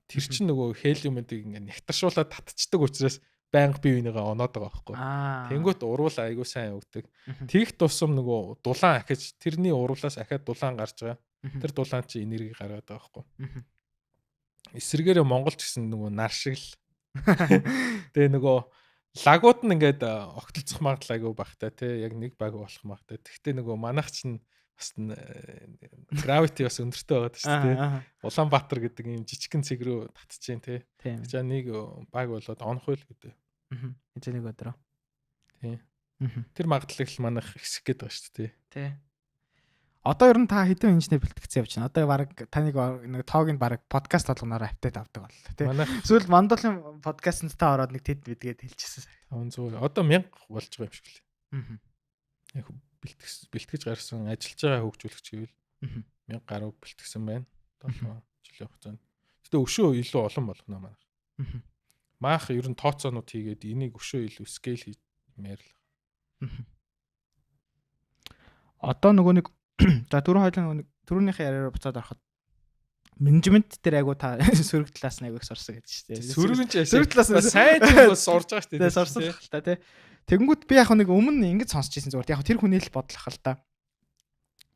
тэр чинь нөгөө хелиумыг ингээд нягтаршуулаад татчихдаг учраас байнга бие бинийгаа оноод байгаа байхгүй. Тэнгүүт уруул айгуу сайн өгдөг. Тэгх тусам нөгөө дулаан ахиж тэрний уруулаас ахаад дулаан гарч байгаа. Тэр дулаан чи энерги гаргаад байгаа байхгүй. Эсвэргээрээ Монголч гэсэн нөгөө нар шиг л. Тэгээ нөгөө лагууд нь ингээд огтлцох магадлал айгуу багтай тий яг нэг баг болох магатай. Тэгтээ нөгөө манайх чинь бас gravity бас өндөртэй байгаа шүү дээ. Улаанбаатар гэдэг ийм жижигхэн цэг рүү татчихээн тий. За нэг баг болоод онох байл гэдэг. Эцэг нэг өдрөө. Тий. Тэр магадлалыг л манайх ихсэх гээд байгаа шүү дээ. Тий. Одоо ер нь та хэдэн инженер бэлтгэсэн явж байна. Одоо баг таныг нэг тоог нь баг подкаст болгоноор апдейт авдаг боллоо тий. Эсвэл Мандуулын подкастт та ороод нэг тэд бидгээд хэлчихсэн. 500. Одоо 1000 болж байгаа юм шиг лээ. Яг бэлтгэж гарсан ажиллаж байгаа хөгжүүлэгч гэвэл 1000 гаруй бэлтгэсэн байна. 7 жилийн хугацаанд. Гэтэ өшөө илүү олон болгоно манай. Маах ер нь тооцоонууд хийгээд энийг өшөө илүү скейл хиймээр л. Одоо нөгөө нэг за түрүүнийхээ яриараа буцаад ороход менежмент дээр айгу та сөрөг талаас нь айгу их сорсон гэдэг чинь тийм. Сөрөг талаас нь сайн ч бас орж байгаа шүү дээ. Тэгээ сорсон л та тийм. Тэгэнгүүт би яг нэг өмнө ингэж сонсч ирсэн зүгээр. Яг тэр хүний л бодлох л та.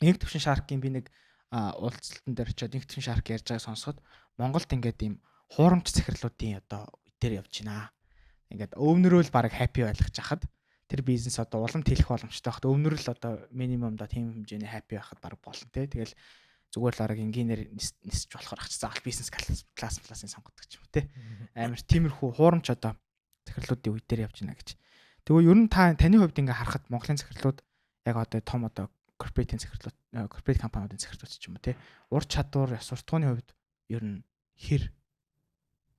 Инх төвшин шаркийн би нэг уулзалтан дээр очиод инх төвшин шарк ярьж байгааг сонсоход Монголд ингээд ийм хуурамч захирлуудын одоо дээр явж байна. Ингээд өвнөрөө л баг happy байлгаж хахад тэр бизнес одоо улам тэлэх боломжтой хахад өвнөр л одоо минимум да тийм хэмжээний happy байхад баг болно те. Тэгэл зүгээр л арга инженеэр нисэж болохоор ач заавал бизнес классын сонгодог ч юм уу те. Амар тиймэрхүү хуурамч одоо захирлуудын үе дээр явж байна гэж. Тэгвэл ер нь таны хувьд ингээ харахад Монголын захирлууд яг одоо том одоо корпоративын захирлууд, корпоратив компаниудын захирлууд ч юм уу те. Ур чадвар, суртахууны хувьд ер нь хэр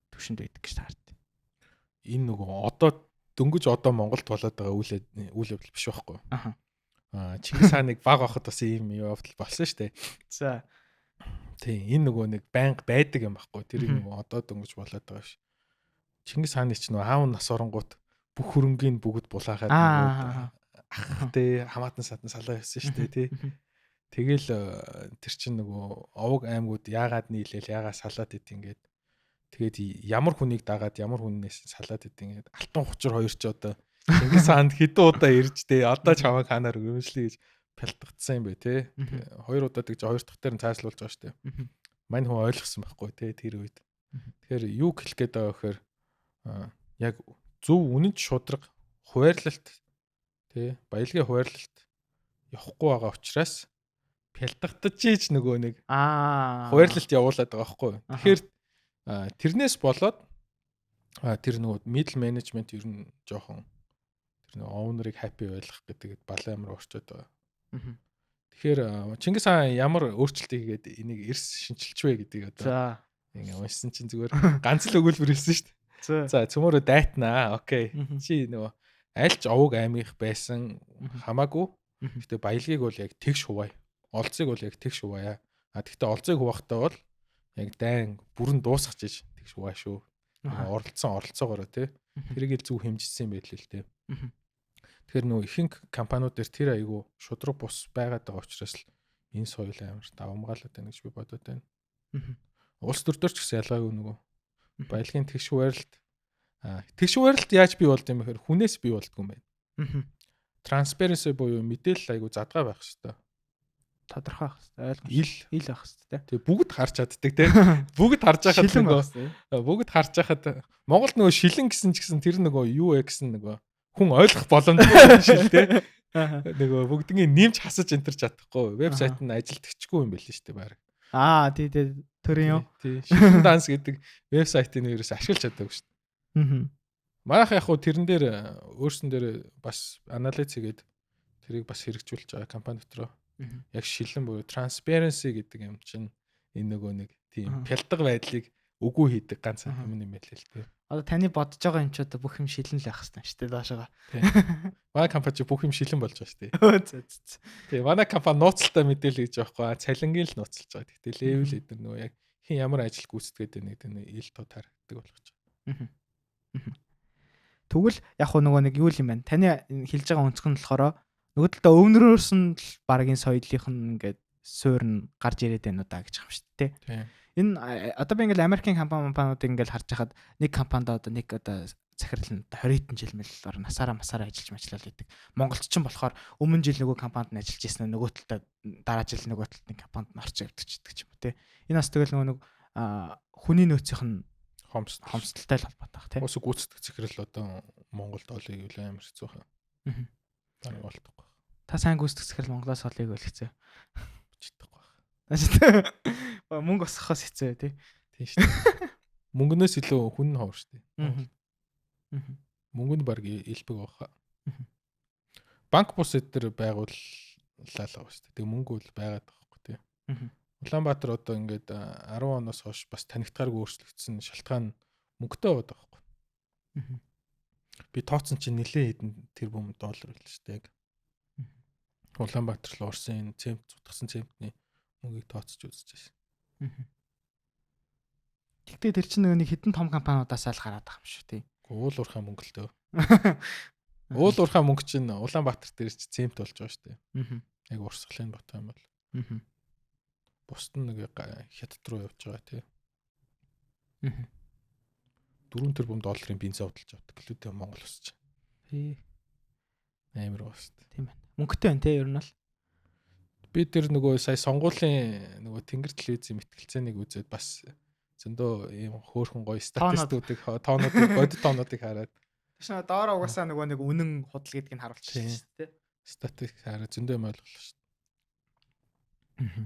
төвшөнд байдаг гэж таард. Энэ нөгөө одоо дөнгөж одоо Монголд болоод байгаа үйл явдал биш байхгүй. Чингис хааныг баг авахд бас ийм явдал болсон шүү дээ. За. Тийм энэ нөгөө нэг байнга байдаг юм байхгүй. Тэр нөгөө одоо дөнгөж болоод байгаа ш. Чингис хааны ч нөгөө аав нас оронгууд бүх хөрөнгийн бүгд булаагаад ах тий хамаатан садан салаа явсан шүү дээ тий. Тэгэл тэр чинь нөгөө овог аймагуд яагаад нийлээл яагаад салаад ид ингээд тэгээд ямар хүнийг дагаад ямар хүннээс салаад ид ингээд алтан хувчар хоёр ч одоо Чингис хаанд хэдэн удаа ирж тий одоо чамайг хаанаар өрөмжлөе гэж пялтгдсан юм бэ тий. Хоёр удаа тэгж хоёр дахь дээр нь цаашлуулж байгаа шүү дээ. Мань хүн ойлгосон байхгүй тий тэр үед. Тэгэхээр юу хэлэх гээд байгаа вэхээр яг зөв үнэнч шудраг хуваарлалт тий баялагын хуваарлалт явахгүй байгаа учраас пялдагдаж ийж нөгөө нэг хуваарлалт явуулаад байгаа байхгүй. Тэгэхээр тэрнээс болоод тэр нөгөө middle management ер нь жоохон тэр нөгөө owner-ыг happy байлгах гэдэг балан амар орчод байгаа. Тэгэхээр Чингис хаан ямар өөрчлөлт хийгээд энийг эрс шинжилж вэ гэдгийг одоо ингээ уншсан чинь зүгээр ганц л өгүүлбэр хэлсэн шүү дээ. За цөмөрө дайтнаа. Окей. Чи нөгөө аль ч овог аймгийнх байсан хамаагүй. Гэтэ баялагийг бол яг тэгш хуваая. Олцыг бол яг тэгш хуваая. Тэгтээ олцыг хуваахтаа бол яг дайн бүрэн дуусгаж иж тэгш хуваая шүү. Оролцоогоороо тий. Тэрийг л зөв хэмжижсэн юм байл л тий. Тэгэхээр нөгөө ихэнх компаниуд дээр тэр айгүй шудраг бус байгаад байгаа учраас л энэ соёл амар давамгаалаад байна гэж би бодод байна. Улс төрдөр ч гэсэн ялгаагүй нөгөө баялагын тэгш барилт тэгш барилт яаж бий болд юм бэхээр хүнээс бий болдгоо юм байна. Transparency буюу мэдээлэл айгүй задгаа байх хэрэгтэй. Тодорхой байх хэрэгтэй. Ил байх хэрэгтэй. Тэгээ бүгд харж чаддаг те. Бүгд харж байхад нөгөө бүгд харж байхад Монголд нөгөө шилэн гэсэн ч гэсэн тэр нөгөө юу вэ гэсэн нөгөө хүн ойлгох боломжтой шил те. Нөгөө бүгднийг нэмж хасаж энтерч чадахгүй. Вебсайт нь ажилтгчгүй юм байл шүү дээ баг. Тий төрийн юу. Тий. Шилэн данс гэдэг вебсайтыг нэрээс ашиглаж чаддаг шүү дээ. Манайх яг хуу тэрэн дээр өөрсөн дээр бас анализ хийгээд тэрийг бас хэрэгжүүлж байгаа компани дотроо яг шилэн буюу transparency гэдэг юм чинь энэ нөгөө нэг тийм пялдаг байдлыг үгүй хийдэг ганц юм юм байл л дээ. Одоо таны бодож байгаа юм ч одоо бүх юм шилэн л байх хэрэгтэй шүү дээ доошоо. Манай компани бүх юм шилэн болж байгаа шүү дээ. Тэгээ манай компани нууцтай мэдээлэл гэж байхгүй цалингийн л нууцлж байгаа. Гэхдээ левел эдэр нөгөө яг хин ямар ажил гүйцэтгээд байна гэдэг нь ил тоо тарагддаг болгож байгаа. Тэгвэл яг нөгөө нэг юу юм бэ? Таны хэлж байгаа өнцгөн нь болохоор нөгөө талдаа өвнөрөөс нь л багийн соёлынх нь ингээд суурь гарч ирээд байна уу да гэж байгаа юм шүү дээ. Энэ одоо би ингээл Америкийн компаниудыг ингээл харж хахад нэг компанид одоо нэг одоо захирал нь 20 жил мэлээр насаараа ажиллаж ажиллаад байдаг. Монголд ч болохоор өмнө жил нөгөө компанид нь ажиллаж ирсэн нөгөө талдаа дараа жил нөгөө талд нэг компанид нь орж явдаг ч юм уу те. Энэ бас тэгэл нөгөө нэг хүний нөөцийнх нь хомсдолтой л холбоотой баг тийм. Ус гүйцэтгэх захирал одоо Монголд олыг юу амар хэцүү хаа. Бараг болтохгүй. Та сайн гүйцэтгэх захирал Монголоос олыг бол хэцүү. Бичдэггүй. Мөнгө осохоос хэцүү тий. Тийм шүү дээ. Мөнгнөөс илүү хүн ховор шүү дээ. Мөнгө нь баг илбэг баха. Банк бус эдэр байгууллаа л байгаа шүү дээ. Тэг мөнгө бол байгаад байгаа байхгүй тий. Улаанбаатар одоо ингээд 10 оноос хойш бас танигдахааргүй өөрчлөгдсөн шалтгаан мөнгөтэй байгаа байхгүй. Би тооцсон чинь нэлээд хэдэн тэрбум доллар байл шүү дээ. Улаанбаатар руу орсон энэ цемент зутгсан цементний мөнгийг тооцож үзэж байсан. Гэхдээ тэр чинь нэг хэдэн том компаниудаас л гараад байгаа юм шүү тий. Уул уурхай мөнгө л дөө. Уул уурхай мөнгө чинь Улаанбаатар дээр ч цемент болж байгаа шүү дээ. Яг урсгалын бот юм бол. Бусд нэг хятад руу явж байгаа тий. 4 тэрбум долларын бензин худалдаж авдаг гэлээ Монгол ус чинь. Тий. Амар баа шүү дээ. Тийм байна. Мөнгөтэй байна тий ер нь бол. Би тэр нөгөө сая сонгуулийн нөгөө Тэнгэр телевизийн мэтгэлцээнийг үзээд бас зөндөө ийм хөөрхөн гоё статистикуудыг тоонуудыг бодит тоонуудыг хараад тийш доороо угаасаа нөгөө нэг үнэн худал гэдгийг нь харуулчихсан шүү дээ. Статистик хараад зөндөө юм ойлголоо шүү дээ.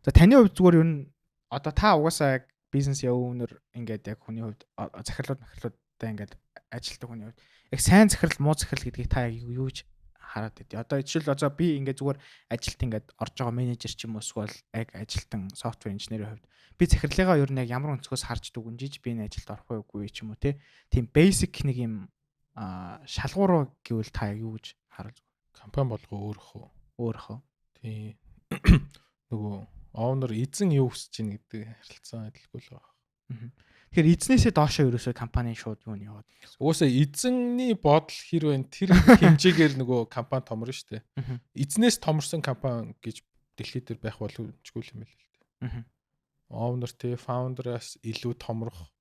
За таны хувьд зүгээр юу одоо та угаасаа яг бизнес явуунаар ингээд яг хүний хувьд захирлуудтай ингээд ажилтдаг хүний хувьд яг сайн захирал муу захирал гэдгийг та яг юу гэж хараад байдیں۔ Одоо жишээл одоо би ингээд зүгээр ажилт ингээд орж байгаа менежер ч юм уу эсвэл яг ажилтан софтвер инженерийн хувьд би захирлыгаа ер нь яг ямар өнцгөөс харж дүгнжиж би энэ ажилд орох үгүй ч юм уу тийм basic нэг юм шалгуур гэвэл та яг юу гэж харуулж компани болгоо өөрөөхөө тийм нөгөө оонор эзэн юу хүсэж ийн гэдэг харилцан адилгүй л байна. Тэгэхээр эзнээсээ доошоо ерөөсөө компани шууд юу нь яваад. Угаасаа эзэнний бодол хэр вэ? Тэр хэмжээгээр нөгөө компани томорно шүү дээ. Эзнээс томорсон компани гэж дэлхийд дээр байх боломжгүй юм байл л дээ. Owner те founder-аас илүү томрох.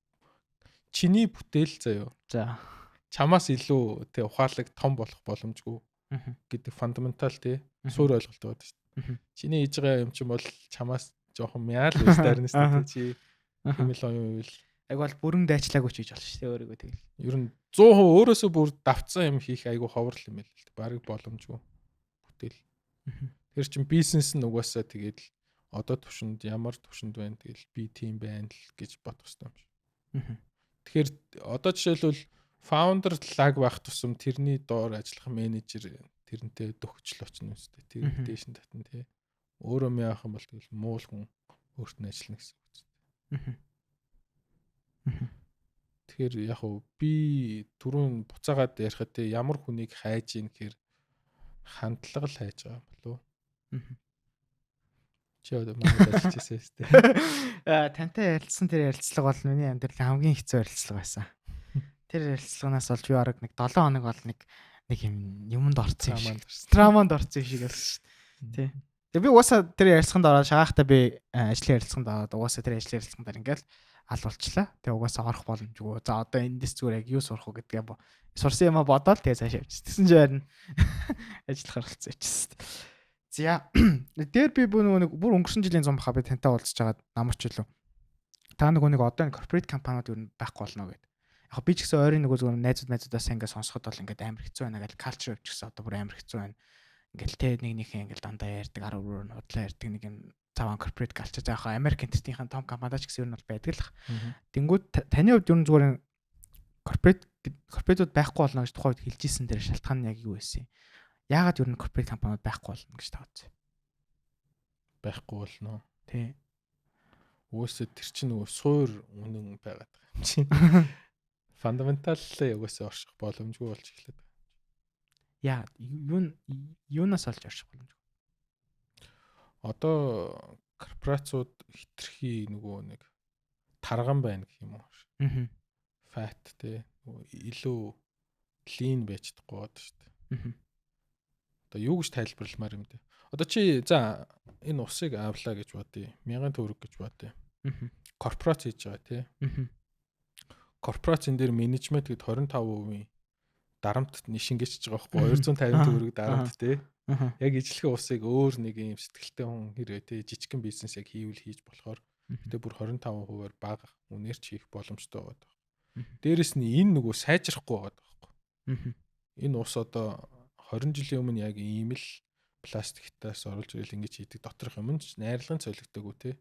Чиний бүтээл заяа. За. Чамаас илүү те ухаалаг том болох боломжгүй гэдэг фундаментал те суур ойлголт байдаг шүү дээ. Чиний хийж байгаа юм чинь бол чамаас жоохон мяал биш дайрнаас те чи хэмэл оюун үйл айгу бол бүрэн дайчлаагүй ч гэж болно шүү дээ өөрийгөө тэгэл. Ер нь 100% өөрөөсөө бүр давцсан юм хийх айгу ховрол юм байл л дээ. Бараг боломжгүй бүтээл. Тэр чин бизнес нь угаасаа тэгээд одоо төвшөнд ямар төвшөнд байна тэгэл би тийм байна л гэж бодох хэрэгтэй юм шиг. Тэгэхээр одоо жишээлбэл founder lag байх тусам тэрний доор ажиллах менежер тэрнтэй дөхөжл очно үстэй. Тэр дэшин татна тий. Өөрөө яах юм бол тэгэл муул хүн өөрт нь ажиллана гэсэн үг үстэй. Тэгэхээр яг уу би түрүүн буцаагаад ярихад те ямар хүнийг хайж ийн гэхээр хандлага л хайж байгаа болов. Чи одоо манай ажиллажсэн шүү дээ. Тантай ярилцсан тэр ярилцлага бол миний амьдралын хамгийн хэцүү ярилцлага байсан. Тэр ярилцлаганаас болж би арга нэг 7 хоног бол нэг нэг юмд орсон юм шиг. Траманд. Траманд орсон шиг байсан шүү дээ. Тий. Тэгээ би угаасаа тэр ярилцлаганд ороод шагаахтаа би ажлын ярилцлаганд ороод угаасаа тэр ажлын ярилцлаганд ингээл алуулчлаа. Тэгээ угаасаа орох боломжгүй. За одоо эндээс зүгээр яг юу сурах уу гэдгээ сурсан юм а бодоод тэгээ цаашаа явчихсан. Тэсэн чинь харин ажиллах оролцсон явчихсан. За дээр би бүр өнгөрсөн жилийн 100 баха би тантай уулзж байгаад намарч илүү. Та нэг одоо энэ corporate компаниуд юу байхгүй болно гэдэг. Яг би ч гэсэн ойрын зүгээр найзуудаас ингээд сонсоход бол ингээд амар хэцүү байна гэл culture ч гэсэн одоо бүр амар хэцүү байна. Ингээл тэ нэгнийхээ ингээл дандаа ярьдаг 10 өрөө удлаа ярьдаг нэг юм цаван corporate culture за яг Америк энтертийн том компаниуд ч гэсэн ер нь бол байдаг л. Тэнгүүд таны хувьд ер нь зүгээр corporate-ууд байхгүй болно гэж тухайд хэлжсэн тэр шалтгаан нь яг юу байсан юм? Яагаад ер нь corporate компаниуд байхгүй болно гэж таац? Байхгүй болно. Тий. Уусаа тэр чинь нөгөө суур үнэн байгаад байгаа юм чинь. Фундаменталлаа угаасаа орших боломжгүй болж эхлэв. Яа, юунаас олж орших боломжгүй? Одоо корпорацууд хитрхи нөгөө нэг тарган байна гэх юм уу? Аа. Fat те илүү lean байж чадахгүй байна шүү дээ. Аа. Одоо юу гэж тайлбарламаар юм бэ? Одоо чи за энэ усыг авлаа гэж бодъё. 1000 төгрөг гэж бодъё. Аа. Корпорац хийж байгаа тий. Аа. Корпорацийн дээр менежмент гээд 25% дарамт шингээчихэж байгаа байхгүй 250 төгрөг дарамт тий. Яг ижлэхэн усыг өөр нэг юм сэтгэлтэй хүн хэрвээ тий жижигхэн бизнес яг хийвэл хийж болохоор гэтээ бүр 25%-аар бага үнээр ч хийх боломжтой байгаа. Дээрэс нь энэ нөгөө сайжрахгүй байгаа байхгүй. Энэ ус одоо 20 жилийн өмнө яг ийм л пластиктаас оруулж ирэл ингэж хийдэг доторх юм ч найрлагын цолигдоогүй тий.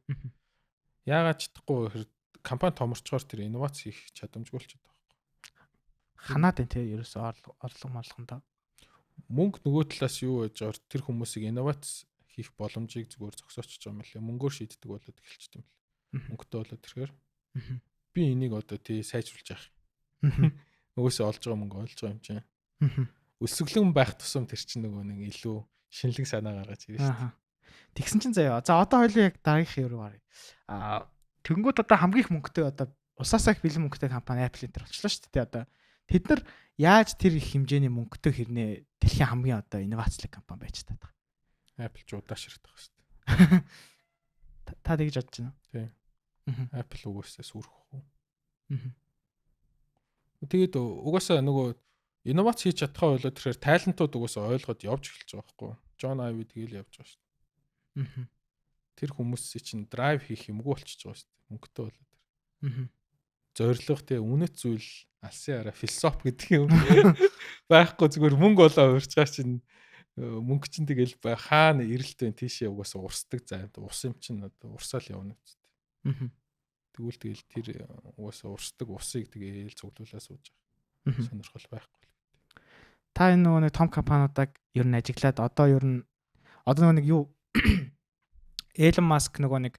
Яагаад чадахгүй компани томорчгоор тэр инновац хийх чадамжгүй болчиход байгаа байхгүй. Ханаад байна тий ерөөсөө орлого молгондоо. Мөнгө нөгөө талаас юу байж байгаа тэр хүмүүсийг инновац хийх боломжийг зүгээр зогсоочж байгаа юм лээ. Мөнгөөр шийддэг болоод эхэлчихсэн юм лээ. Мөнгөтэй болоод тэрхээр би энийг одоо тий сайжруулж яах юм. Нөгөөсөө олж байгаа мөнгө олж байгаа юм чинь. Өсөглөн байх тусам тэр чинь нөгөө нэг илүү шинэлэг санаа гаргаж ирж байна. Тэгсэн чинь заяа. За одоо хоёул яг дараагийнхын руу гаръя. Тэнгүүд одоо хамгийн их мөнгөтэй одоо усаасаа их бэлэн мөнгөтэй компани Apple энэ болчихлоо шүү дээ. Одоо тэд нар яаж тэр их хэмжээний мөнгөтэй хэрнээ дэлхийн хамгийн одоо инновацлог компани байж таад байгаа. Apple ч удаашраад байгаа шүү дээ. Та тэгж бодож байна уу? Тийм. Apple угаасаа сүрэх үү. Тэгээд угаасаа нөгөө инновац хийж чадхаа болоод тэгэхээр тайлантууд угаасаа ойлгоод явж эхэлж байгаа байхгүй. John Ive тэгэл явж байгаа шүү дээ. Тэр хүмүүсийн чинь драйв хийх юмгүй болчихж байгаа шүү дээ. Мөнгөтэй болоод тэр. Зорилго тий үнэт зүйл алсын араа философи гэдэг юм байхгүй зүгээр мөнгө олоо уурч байгаа чинь мөнгө чинь тэгэл хаана эрэлт вэ тийшээ угаасаа урсдаг заа. Ус юм чинь одоо урсаал явна гэдэг. Тэгвэл тэгэл тэр угаасаа урсдаг усыг тэгэл цуглуулаа сууж байгаа. Сонирхол байхгүй. Та энэ нөгөө нэг том компаниудыг ер нь ажиглаад одоо ер нь одоо нөгөө нэг юу Elon Musk нөгөө нэг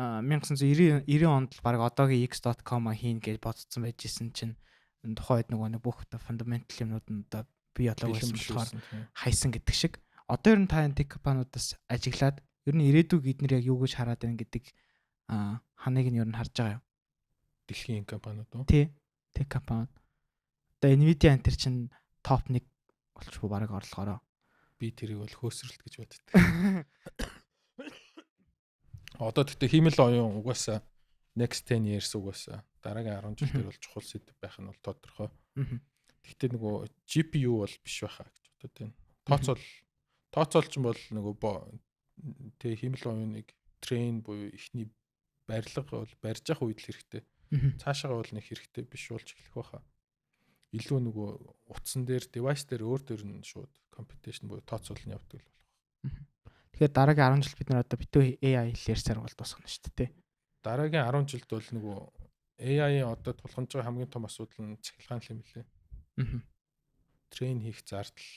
1990 онд л баг одоогийн x.com-а хийн гэж бодсон байж исэн чинь тухайд нөгөө нэг бүх фундаментал юмнууд нь одоо бий болоог байсан болохоор хайсан гэдэг шиг одоо ер нь та энэ тех компаниудаас ажиглаад ер нь ирээдүйг эднэр яг юу гэж хараад байна гэдэг ханыг нь ер нь харж байгаа юу? Дэлхийн компаниуд уу? Тий. Тех компаниуд. Одоо Nvidia энэ төр чинь топ 1 болчихгүй бараг орлогоороо. Би тэрийг бол хөөсрөлт гэж боддог. Одоо тэгтээ хиймэл оюун угаасаа next 10 years угаасаа дараагийн 10 жил дээр бол чухал сэдв байх нь бол тодорхой. Тэгтээ нөгөө GPU бол биш байхаа гэж бодод байна. Тооцоолч бол нөгөө тэг хиймэл оюуныг train буюу ихний барилга бол барьж явах үед л хэрэгтэй. Цаашаагаа бол нэг хэрэгтэй биш болж эхлэх байхаа. Илүү нөгөө утсан дээр device дээр өөр нь шууд computation буюу тооцоолно явдаг л болох. Тэгэхээр дараагийн 10 жил бид нар одоо битүү AI хэлээр бол дуусгана шүү дээ. Дараагийн 10 жилд бол нөгөө AI-ийн одоо тулгамж байгаа хамгийн том асуудал нь цахилгаан юм лээ. Train хийх зардал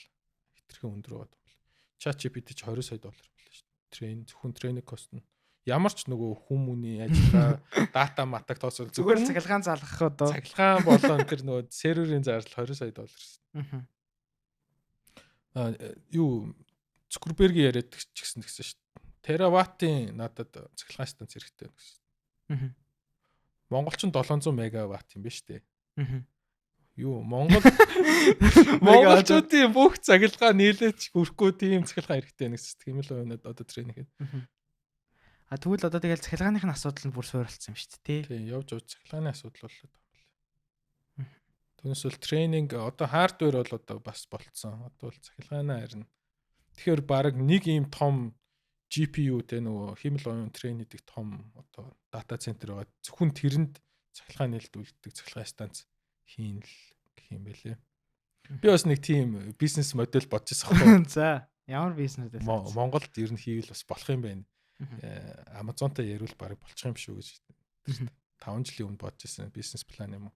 хэтэрхий өндөр байдаг бол. ChatGPT ч 20 сая доллар байлаа шүү дээ. Зөвхөн training cost нь ямар ч нөгөө хүмүүний ажиллагаа дата матаг тооцоол зүгээр цахилгаан залгах одоо цахилгаан болон тэр нөгөө серверийн зардал 20 сая доллар шүү. Юу Цукерберг яриад ч гэсэн шүү дээ. Тераваттын надад цахилгаан станц хэрэгтэй гэсэн. Монголч нь 700 мегаватт юм ба шүү дээ. Юу монголчуудын бүх цахилгаан нийлээч хүрхгүй тийм цахилгаан хэрэгтэй нэгс тийм л байна одоо тренинг. А тэгвэл одоо тэгэл цахилгааных нь асуудал нь бүр суурилсан юм шүү дээ. Тийм явж цахилгааны асуудал боллоо юм байна. Түүнээс бол тренинг одоо хардвер бол одоо бас болцсон. Одоо бол цахилгаанаа харна. Тэгэхээр баг нэг ийм том GPU те нөгөө химэл оюун трейн хийдэг том одоо дата центр байгаа. Зөвхөн тэрэнд цахилгаан нээлтүүлдэг цахилгаан станц хийн л гэх юм байлээ. Би бас нэг тийм бизнес модель бодож байгаа. За, ямар бизнес модель? Монголд ер нь хийвэл бас болох юм байна. Amazonтай ярил баг болчих юм шүү гэж 5 жилийн өмнө бодож ирсэн бизнес план юм уу.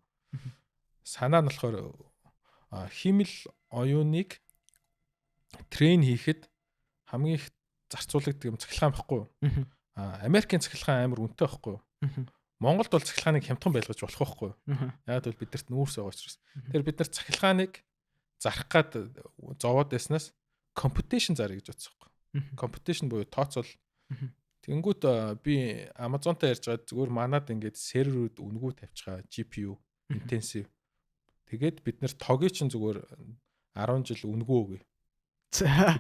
Санаа нь болохоор химэл оюуныг трейн хийхэд хамгийн их зарцуулагддаг юм цахилгаан байхгүй юу? Америкийн цахилгаан амар үнэтэй байхгүй юу? Монголд бол цахилгааныг хямдхан байлгаж болох байхгүй юу? Яг бол бидэрт нүүрс байгаа учраас. Тэгэхээр бид нар цахилгааныг зарах гад зовоод байснаас computation заръя гэж бодсон байхгүй. Computation буюу тооцоол. Тэнгүүт би Amazonтай ярьж байгаа зүгээр манад ингээд серверүүд үнгүү тавьчихаа GPU intensive. Тэгээд бид нэр тогийг чинь зүгээр 10 жил үнгүү өгье. За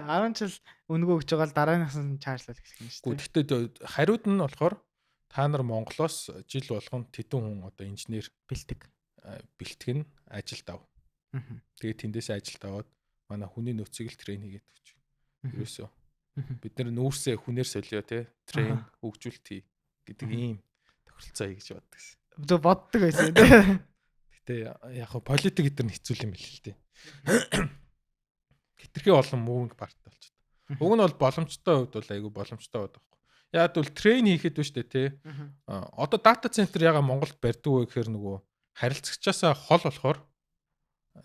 10 жил үнгүү өгч байгаа л дараагийнаас нь чаржлал гэх юм шүү дээ. Гэхдээ хариуд нь болохоор та нар Монголоос жил болгоно тэдэн хүн одоо инженер бэлтгэн ажилд ав. Тэгээд тэндээс ажилд аваад манай хүний нөөцийг л трейн хийгээд өгч. Ерөөсөө бид нар нүүрсээ хүнээр солио те трейн хөгжүүлэлт хий гэдэг ийм тохиролцоо хий гэж боддог гэсэн. Боддог байсан те. Гэтэ яг хоо политик гэдэр нь хэцүү юм бэл л дээ. Хитрхи олон мөнгө парт болчиход. Уг нь бол боломжтой хувьд бол айгүй боломжтой байдаг байхгүй. Яг бол трейн хийхэд биш үү те. Одоо дата центр яга Монголд барьдаг вэ гэхээр нөгөө харилцагчаасаа хол болохоор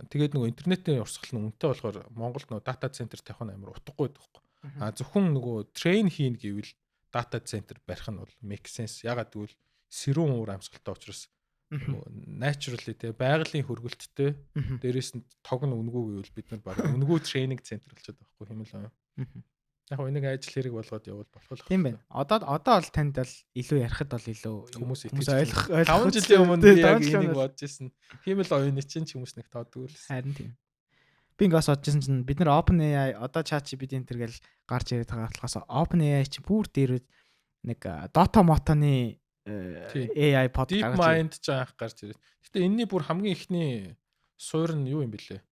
тэгээд нөгөө интернетийн урсгал нь үнэтэй болохоор Монголд нөгөө дата центр тавих нь амар утгагүй байхгүй. Зөвхөн нөгөө трейн хийн гэвэл дата центр барих нь бол make sense. Ягаад гэвэл сэрүүн уур амьсгалтай учраас naturally те байгалийн хөргөлттэй дээрээс нь тог нь үнгүү гэвэл бид нар баг үнгүү тренинг центр болчиход байгаа байхгүй юм л. Яг энийг ажил хэрэг болгоод явал болох л. Тийм байна. Одоо бол танд бол илүү ярихад бол илүү хүмүүс ойлгох 5 жилийн өмнө би яг энийг бодож ирсэн. Тийм л оюуны чинь хүмүүс нэг тоодгүй л. Харин тийм. Би ингээс бодож ирсэн чинь бид нар OpenAI одоо ChatGPT энэ төр гэл гарч ирээд байгаа болохоос OpenAI чи бүр дээр нэг Dota Moto-ны AI pod гаргаж DeepMind ч анх гарч ирээд. Гэтэ энэний бүр хамгийн ихний суур нь юу юм бэлээ?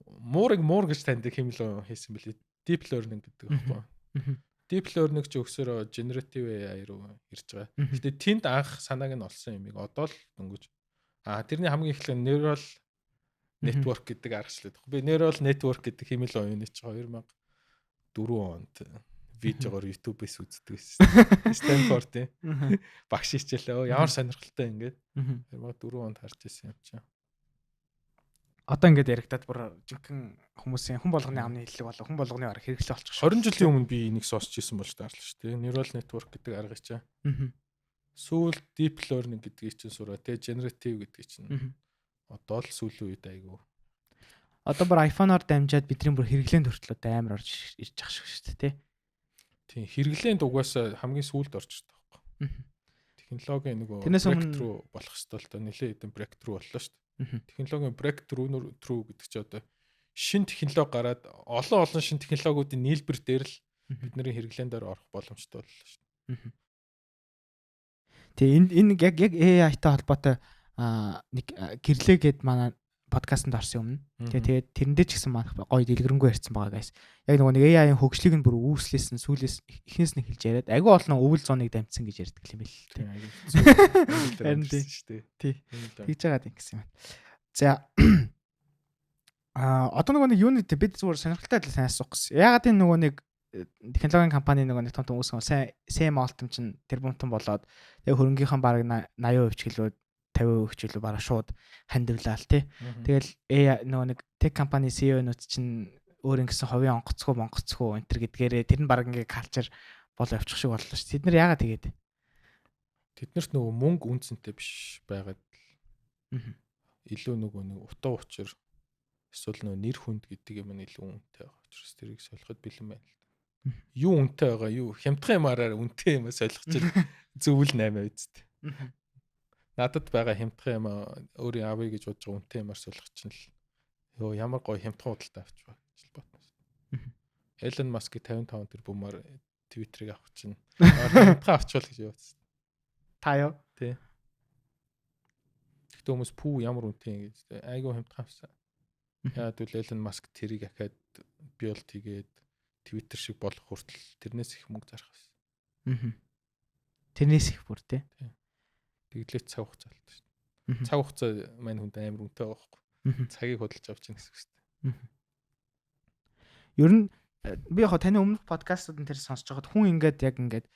Муур гэж таньдаг хэмлээ хийсэн бэлээ. Deep learning гэдэг байхгүй. Deep learning ч өгсөөр generative AI руу ирж байгаа. Гэтэ тэнд анх санааг нь олсон юмыг одоо л дөнгөж. Тэрний хамгийн эхлэн neural network гэдэг аргачлаад байна. Би neural network гэдэг хэмээл оюуны ч 2004 онд видеогоор YouTube-ээс үздэг байсан. Stanford-ийн багш хичээлээ. Ямар сонирхолтой ингээд. 2004 онд харж ирсэн юм чинь. Одоо ингээд яригадад бүр жинхэнэ хүмүүсийн хүн болгоны амны хэллэг болоо хүн болгоны арга хэрэглээ болчих шүү. 20 жилийн өмнө би энийг сонсч ирсэн болж таарлаа шүү дээ. Neural network гэдэг аргыг чаа. Сүүл deep learning гэдгийг чинь сураа те generative гэдгийг чинь. Одоо л сүүлийн үед айгу. Одоо бүр iPhone-оор дамжаад бидний бүр хэрэглээнд хүртэл одоо амар орж ирж байгаа шүү дээ, тийм хэрэглээнд угаасаа хамгийн сүүлд орж ирдэг байхгүй. Технологийн нөгөө breakthrough болох хэвээр л та нэлээд хэдэн breakthrough боллоо шүү дээ. Технологийн breakthrough гэдэг чинь одоо шин технологи гараад олон шин технологиудын нийлбэр дээр л бидний хэрэглээнд орох боломжтой боллоо шүү дээ. Тэгээ энэ яг AI-тай холбоотой нэг гэрлээ гээд манай подкастт орсон юм. Тэгээд тэрэндээ ч гэсэн маань гоё дэлгэрэнгүй ярьсан байгаа guys. Яг нөгөө нэг AI-ийн хөгжлийг нь бүр үүслээсэн сүүлээс эхнээс нь хэлж яриад агүй олон өвөл зоныг дамжсан гэж ярьдаг юм байл л дээ. Харин тийм. Тэгж байгаа юм гэсэн юм. За одоо нөгөө нэг юуны бид зүгээр сонирхолтой адил сайн асуух гэсэн. Ягаад энэ нөгөө нэг технологийн компани нөгөө нэг том үүсгэн Sam Altman чинь тэрбумтан болоод тэгээ хөрөнгөхийн бараг 80% ч гэлөө 50% ч гэлөө бараг шууд хандивлаа л тий. Тэгэл нөгөө нэг тех компани CEO-нууд чинь өөр ингэсэн ховын онгоцгүй энэ төр гэдгээрээ тэр нь бараг ингээ калчер болоо явчих шиг боллоо ш. Тэд нар яагаад тэгээд тэднэрт нөгөө мөнгө үнцэнтэй биш байгаад илүү нөгөө нэг утаа учир эсвэл нөгөө нэр хүнд гэдэг юм нь илүү үнэтэй байгаа учраас тэрийг солиход бэлэн байна л да. Юу үнэтэй байгаа юу хямдхан юмараар үнэтэй юм солих чинь зөвл 8 үст. Надад байгаа хямдхан юм өөрийн авъя гэж бодож байгаа үнтэй юмар суулгах чинь л ёо ямар гоё хямдхан худалдаа авч байгаа гэж л бодно. Elon Musk-ийн 55 тэрбумаар Twitter-ыг авах чинь хямдхан авчвал гэж бодсон. Та юу? Тий. Тэгтээ хүмүүс пүү ямар үнэтэй ингэж айгүй хямдхан авсан. Яагаад гэвэл Elon Musk тэрийг ахаад build хийгээд Twitter шиг болох хүртэл тэрнээс их мөнгө зарах байсан. Тэрнээс их бүр тий. Тэглээч цаг хугацаа болтой шүү дээ. Цаг хугацаа мань хүнд амар үнэтэй байгаа байхгүй. Цагийг худалдаж авч яах гэсэн үг шүү дээ. Ер нь би яг таны өмнөх подкастууд нь тэр сонсож байгаад хүн ингээд яг ингээд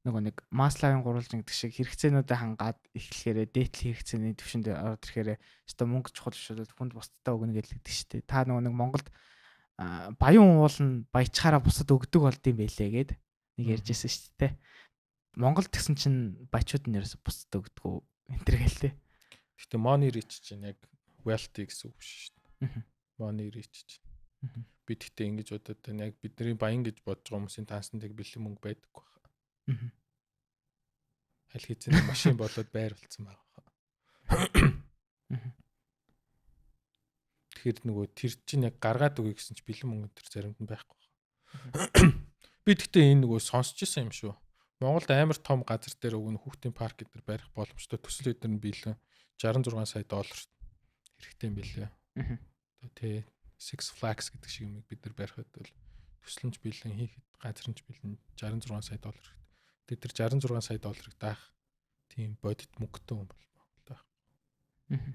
нөгөө нэг маславын гурвалжин гэдэг шиг хэрэгцээнүүдэд хангаад эхлэхээрээ дээдл хэрэгцээний төвшөнд ороод ирэхээрээ өстой мөнгө чухал шууд хүнд бусдаа өгнө гэдэг шүү дээ. Та нөгөө нэг Монголд баян уул нь баячхаараа бусад өгдөг болдсон байлээ гэд нэг ярьжсэн шүү дээ. Монголд гэсэн чинь баячууд нь ерөөсө бусдад өгдөг энэ төр гэлтэй. Гэтэ money rich чинь яг wealthy гэсэн үг шүү дээ. Money rich чинь. Би тэгтээ ингэж бодоод байна. Яг бидний баян гэж бодож байгаа хүмүүсийн таансанд яг бэлэн мөнгө байдаг байх. Аль хэзээ машин болоод байр болсон байгаа. Тэгэхээр нөгөө тэр чинь яг гаргаад өгье гэсэн чинь бэлэн мөнгө төр заримд нь байхгүй. Би тэгтээ энэ нөгөө сонсч ирсэн юм шүү. Монголд амар том газар дээр өгнө хүүхдийн парк гэдэр барих боломжтой төсөл өдөр нь бэлэн 66 сая доллар хэрэгтэй юм билээ. Тэ Six Flags гэдэг шиг юм бид нар барихад бол төсөлнч бэлэн хийхэд газарнч бэлэн 66 сая доллар хэрэгтэй. Тэгээд тэр 66 сая долларыг даах тийм бодит мөнгөтэй хүн бол Монголд байна.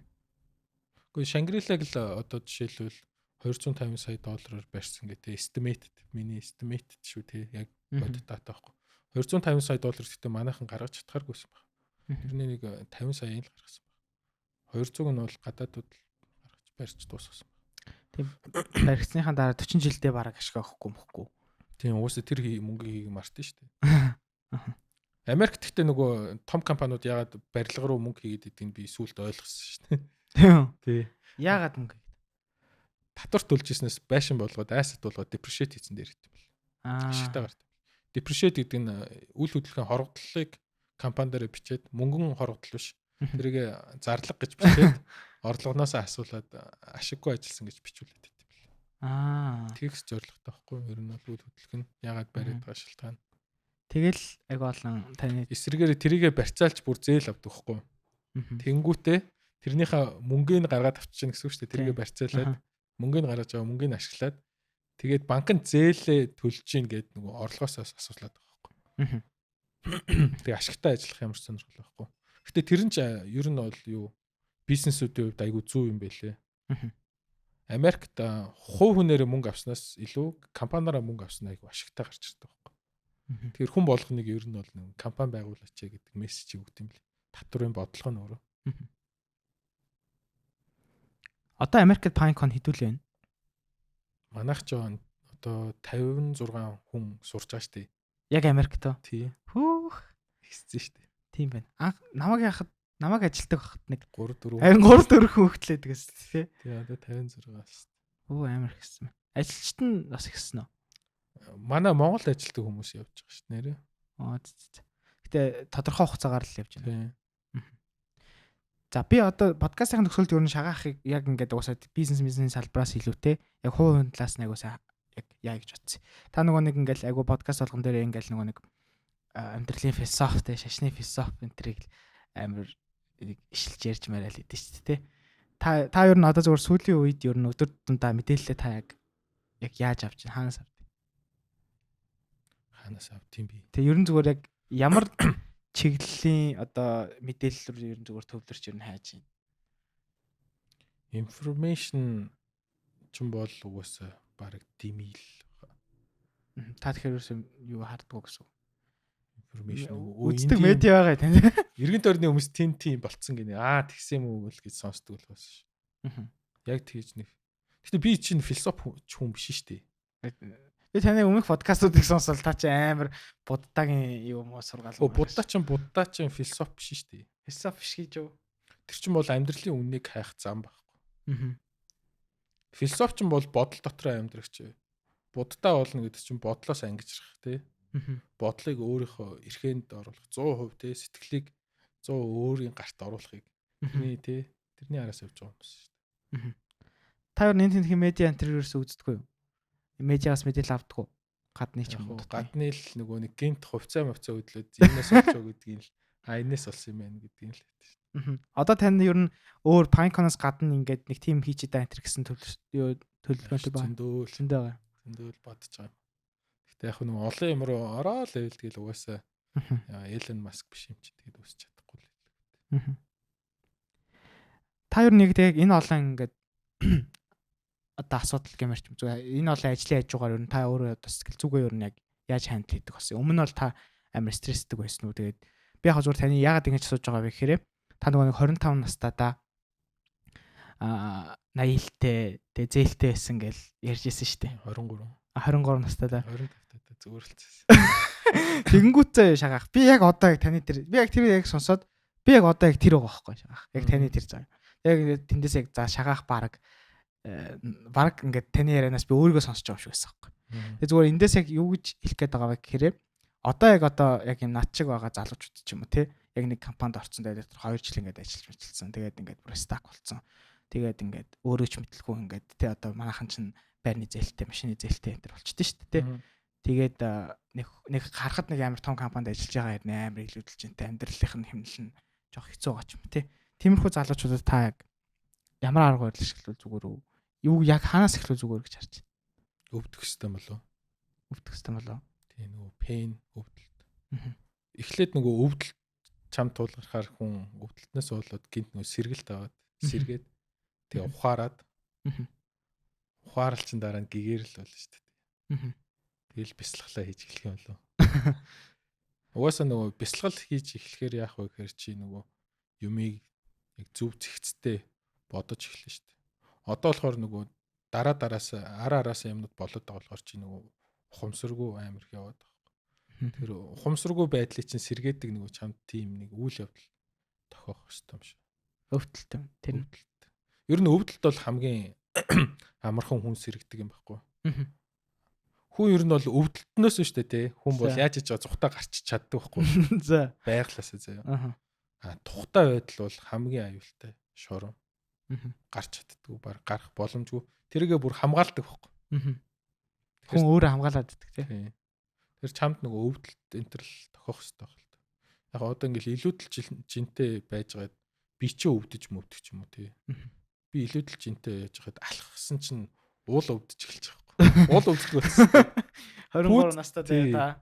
Гэхдээ Шангрилаг л одоо жишээлбэл 250 сая доллараар барьсан гэдэг estimated миний estimated шүү те яг бодит дата байхгүй. 250 сая доллар гэхдээ манайхан гаргаж чадхааргүйсэн баг. Тэрний нэг 50 сая л гаргасан баг. 200 нь бол гадаадууд гаргаж барьж дуусгасан баг. Тийм баригцсныхаа дараа 40 жилдээ бараг ашиг авахгүй мөхгүй. Тийм уусаа тэр мөнгөийг мартын шүү дээ. Америкт гэхдээ нөгөө том компаниуд яагаад барилга руу мөнгө хийгээд идэх нь би сүүлд ойлгосон шүү дээ. Тий. Яагаад мөнгө хийгээд? Татвар төлж ирснээс байшин болгоод asset болгоод depreciate хийсэн дээр идэв юм бэл. Ашигтай гарт. Depreciate гэдэг нь үйл хөдлөлийн хорогдлыг компани дээр бичээд мөнгөн хорогдол биш. Тэрийг зарлага гэж бичээд орлогоноос асуулаад ашиггүй ажилласан гэж бичүүлээд идэв бэл. Тэгс зорилготой байхгүй юу? Ер нь бол үйл хөдлөх нь яагаад бариад байгаа шалтгаан. Тэгэл аг олон таны эсрэгээр тэрийгэ барьцаалж бүр зээл авдаг байхгүй. Тэнгүүтээ тэрнийхээ мөнгөний гаргаад авчихна гэсэн үг шүү дээ. Тэрийгэ барьцаалаад мөнгөний гаргаж байгаа мөнгөний ашиглаад тэгээд банкнд зээлээ төлж гин гэд нөгөө орлогоос асууслаад байгаа байхгүй. Тэгээ ашигтай ажиллах ямар ч сонирхол байхгүй. Гэтэ тэр нь ч ер нь бол юу бизнесүүдийн хувьд айгүй зөв юм байлээ. Америкт хувь хүнээр мөнгө авснаас илүү компаниараа мөнгө авсан айгүй ашигтай гарч ирдэг байхгүй. Тэгэхээр хүн болгоныг ер нь бол нэг компани байгуулаач гэдэг мессежийг өгд юм лээ. Татврын бодлого нь өөрөө. Одоо Америкт Pinecon хэдүүлээ байна? Манайх ч одоо 56 хүн сурч байгаа шүү дээ. Яг Америкт оо. Тий. Хүүх Хэсцэн шүү дээ. Тийм байна. Намайг ажилтдаг хахад нэг 3 4 харин 3 4 хүн хөлтлээд гэсэн тий. Тий одоо 56 шүү дээ. Оо амар ихсэн. Ажилчт нь бас ихсэн үү? Манай Монгол ажилтдаг хүмүүс явж байгаа шүү дээ нэрээ. Гэтэ тодорхой хугацаагаар л явж байна. Тий. За би одоо подкастын төгсгөлд ер нь шагаахыг яг ингээд уусаад бизнесийн салбараас илүүтэй яг хувийн талаас нь агуулсан яг яа гэж бодсон. Та нөгөө нэг ингээл агуу подкаст болгон дээр ингээл нөгөө нэг амьдралын философи те шашны философи энэ төрийг амар ишилж ярьж мараал идэв шүү дээ. Та ер нь одоо зөвхөн сүүлийн үед ер нь өдөр тутамдаа мэдээлэлээ та яг яаж авч чинь хаанаас авд? Хаанаас авд тийм би. Тэгээ ер нь зүгээр яг ямар чиглэлийн одоо мэдээлэл рүү ер нь зүгээр төвлөрч ер нь хайж байна. Information ч юм бол угаасаа баг димил. Та тэгэхээр юу харддаг гэсэн үг? Information үздэг медиа байгаа тийм. Иргэн тойрны хүмүүс тийм болцсон гинэ. Тэгсэн юм уу гэж сонсдог болохоос ш. Яг тэгж нэг. Гэтэ би чинь философи хүн биш шүү дээ. Би таны өмнөх подкастуудыг сонсвол та чи амар буддагийн юм уу сургаал. Будда чинь философи биш шүү дээ. Философи биш гэж юу? Тэр чинь бол амьдралын үннийг хайх зам байхгүй. Философи чинь бол бодол дотроо амьдрагч. Буддаа болно гэдэг чинь бодлоос ангижрах тий. Бодлыг өөрийнхөө эрхээнд оруулах 100% тий сэтгэлийг 100 өөрийн гарт оруулахыг тэрний араас явж байгаа юм биш шүү дээ. Та юу нэг тийм медиа интервьюерс үздэггүй юу? Медиагаас мэдээлэл авдаг уу? Гадны ч юм уу. Гадны л нөгөө нэг гинт хувцаа хөдлөөд энэс олж байгаа гэдгийг л энэс олсон юм байна гэдгийг л хэлдэг шүү дээ. Одоо тань ер нь өөр Pinecone-оос гадна ингээд нэг тим хийчихэд байнтер гэсэн төлөвлөгөөнтэй байна. Зөндөө бодож байгаа юм. Гэтэ яг нөгөө олон юм руу ороод л эвэлдгээл угаасаа Elon Musk биш юм чи тэгээд үсч чадахгүй л хэлдэг. Та ер нь нэг яг энэ олон ингээд одоо асуудал гэмээр ч юм зү энэ олон ажлын хажуугаар ер нь та өөрөө одоо сэтгэл зүгээ ер нь яг яаж хандл хийдэг болсон. Өмнө нь бол та амар стресстэй байсан уу? Тэгээд би яг зүгээр таны яагаад ингэж асууж байгаа вэ гэхээр та нөгөө нэг 25 настайдаа 80-тэй тэгээ зээлтэй байсан гэж ярьж ирсэн шүү дээ. 23 настайдаа 25-таа зүгөрлцсэн. Тэгэнгүүтээ шагаах. Би яг одоо яг таны тэр би яг тэр яг сонсоод би яг одоо яг тэр байгаа байхгүй шагаах. Яг таны тэр заа. Яг тэндээс яг за шагаах баг ингээд таны ярианаас би өөрийгөө сонсож байгаа юм шиг байсан байхгүй. Тэгээ зүгээр эндээс яг юу гэж хэлэх гээд байгаа вэ гэхээр одоо яг юм над шиг байгаа залуучууд ч юм уу те яг нэг компанид орсон тэгээд 2 жил ингээд ажилласан. Тэгээд ингээд бүр стак болцсон. Тэгээд ингээд өөрөө ч мэдлгүй ингээд те одоо манайхан чинь байрны зээлтэй, машины зээлтэй энэ төр болчихдээ шүү дээ те. Тэгээд нэг харахад нэг амар том компанид ажиллаж байгаа хэрнээ амар илүүдэлж энэ амьдралынх нь хэмнэл нь жоох хэцүү байгаа ч юм те. Тиймэрхүү залуучуудад та яг ямар арга барил ашиглавал зүгээр үү? Юу яг хаанаас эхлүүл зүгээр гэж харж байна? Өвдөх систем болов. Тийм нөгөө пейн өвдөлт. Эхлээд нөгөө өвдөлт чам тулгархаар хүн өвдөлтнөөс болоод гинт нөгөө сэргэлт аваад сэргээд тэгээ ухаарлчин дараа нь гэгэрэл болно шүү дээ. Тэгэл бясалгалаа хийж эхлэх юм болов. Угаасаа нөгөө бясалгал хийж эхлэхээр яах вэ гэхээр чи нөгөө юмыг яг зөв зэгцтэй бодож эхэлнэ шүү дээ. Одоо болохоор нөгөө араас юмнууд болоод байгаа болохоор чи нөгөө ухамсаргүй амар их яваад байгаа. Тэр ухамсаргүй байдлыг чинь сэргээдэг нөгөө чамд тийм нэг үйл явдал тохиох хэрэгтэй юм шиг. Өвдөлт тэр өвдөлт. Ер нь өвдөлт бол хамгийн амархан хүн сэргдэг юм байхгүй. Хүн ер нь бол өвдөлтнөөс нь шүү дээ тий. Хүн бол яаж хийж байгаа зүхтаа гарч чаддаг байхгүй. За байглаасаа заяа. Тухтай байдал бол хамгийн аюултай шорон. Гарч чаддгүй баг гарах боломжгүй. Тэргээ бүр хамгаалдаг байхгүй. Хүн өөрөө хамгаалаад иддэг тий. Тэр чамд нөгөө өвдөлт энтерл тохиох хэрэгтэй байна л та. Яг одоо ингээл илүүдэл жинтэй байжгаад би ч өвдөж мөвдөж ч юм уу тий. Би илүүдэл жинтэй яжгаад алхсан чинь уул өвдөж эхэлж байгаа байхгүй. Уул өвдөлт болсон. 23 настай та.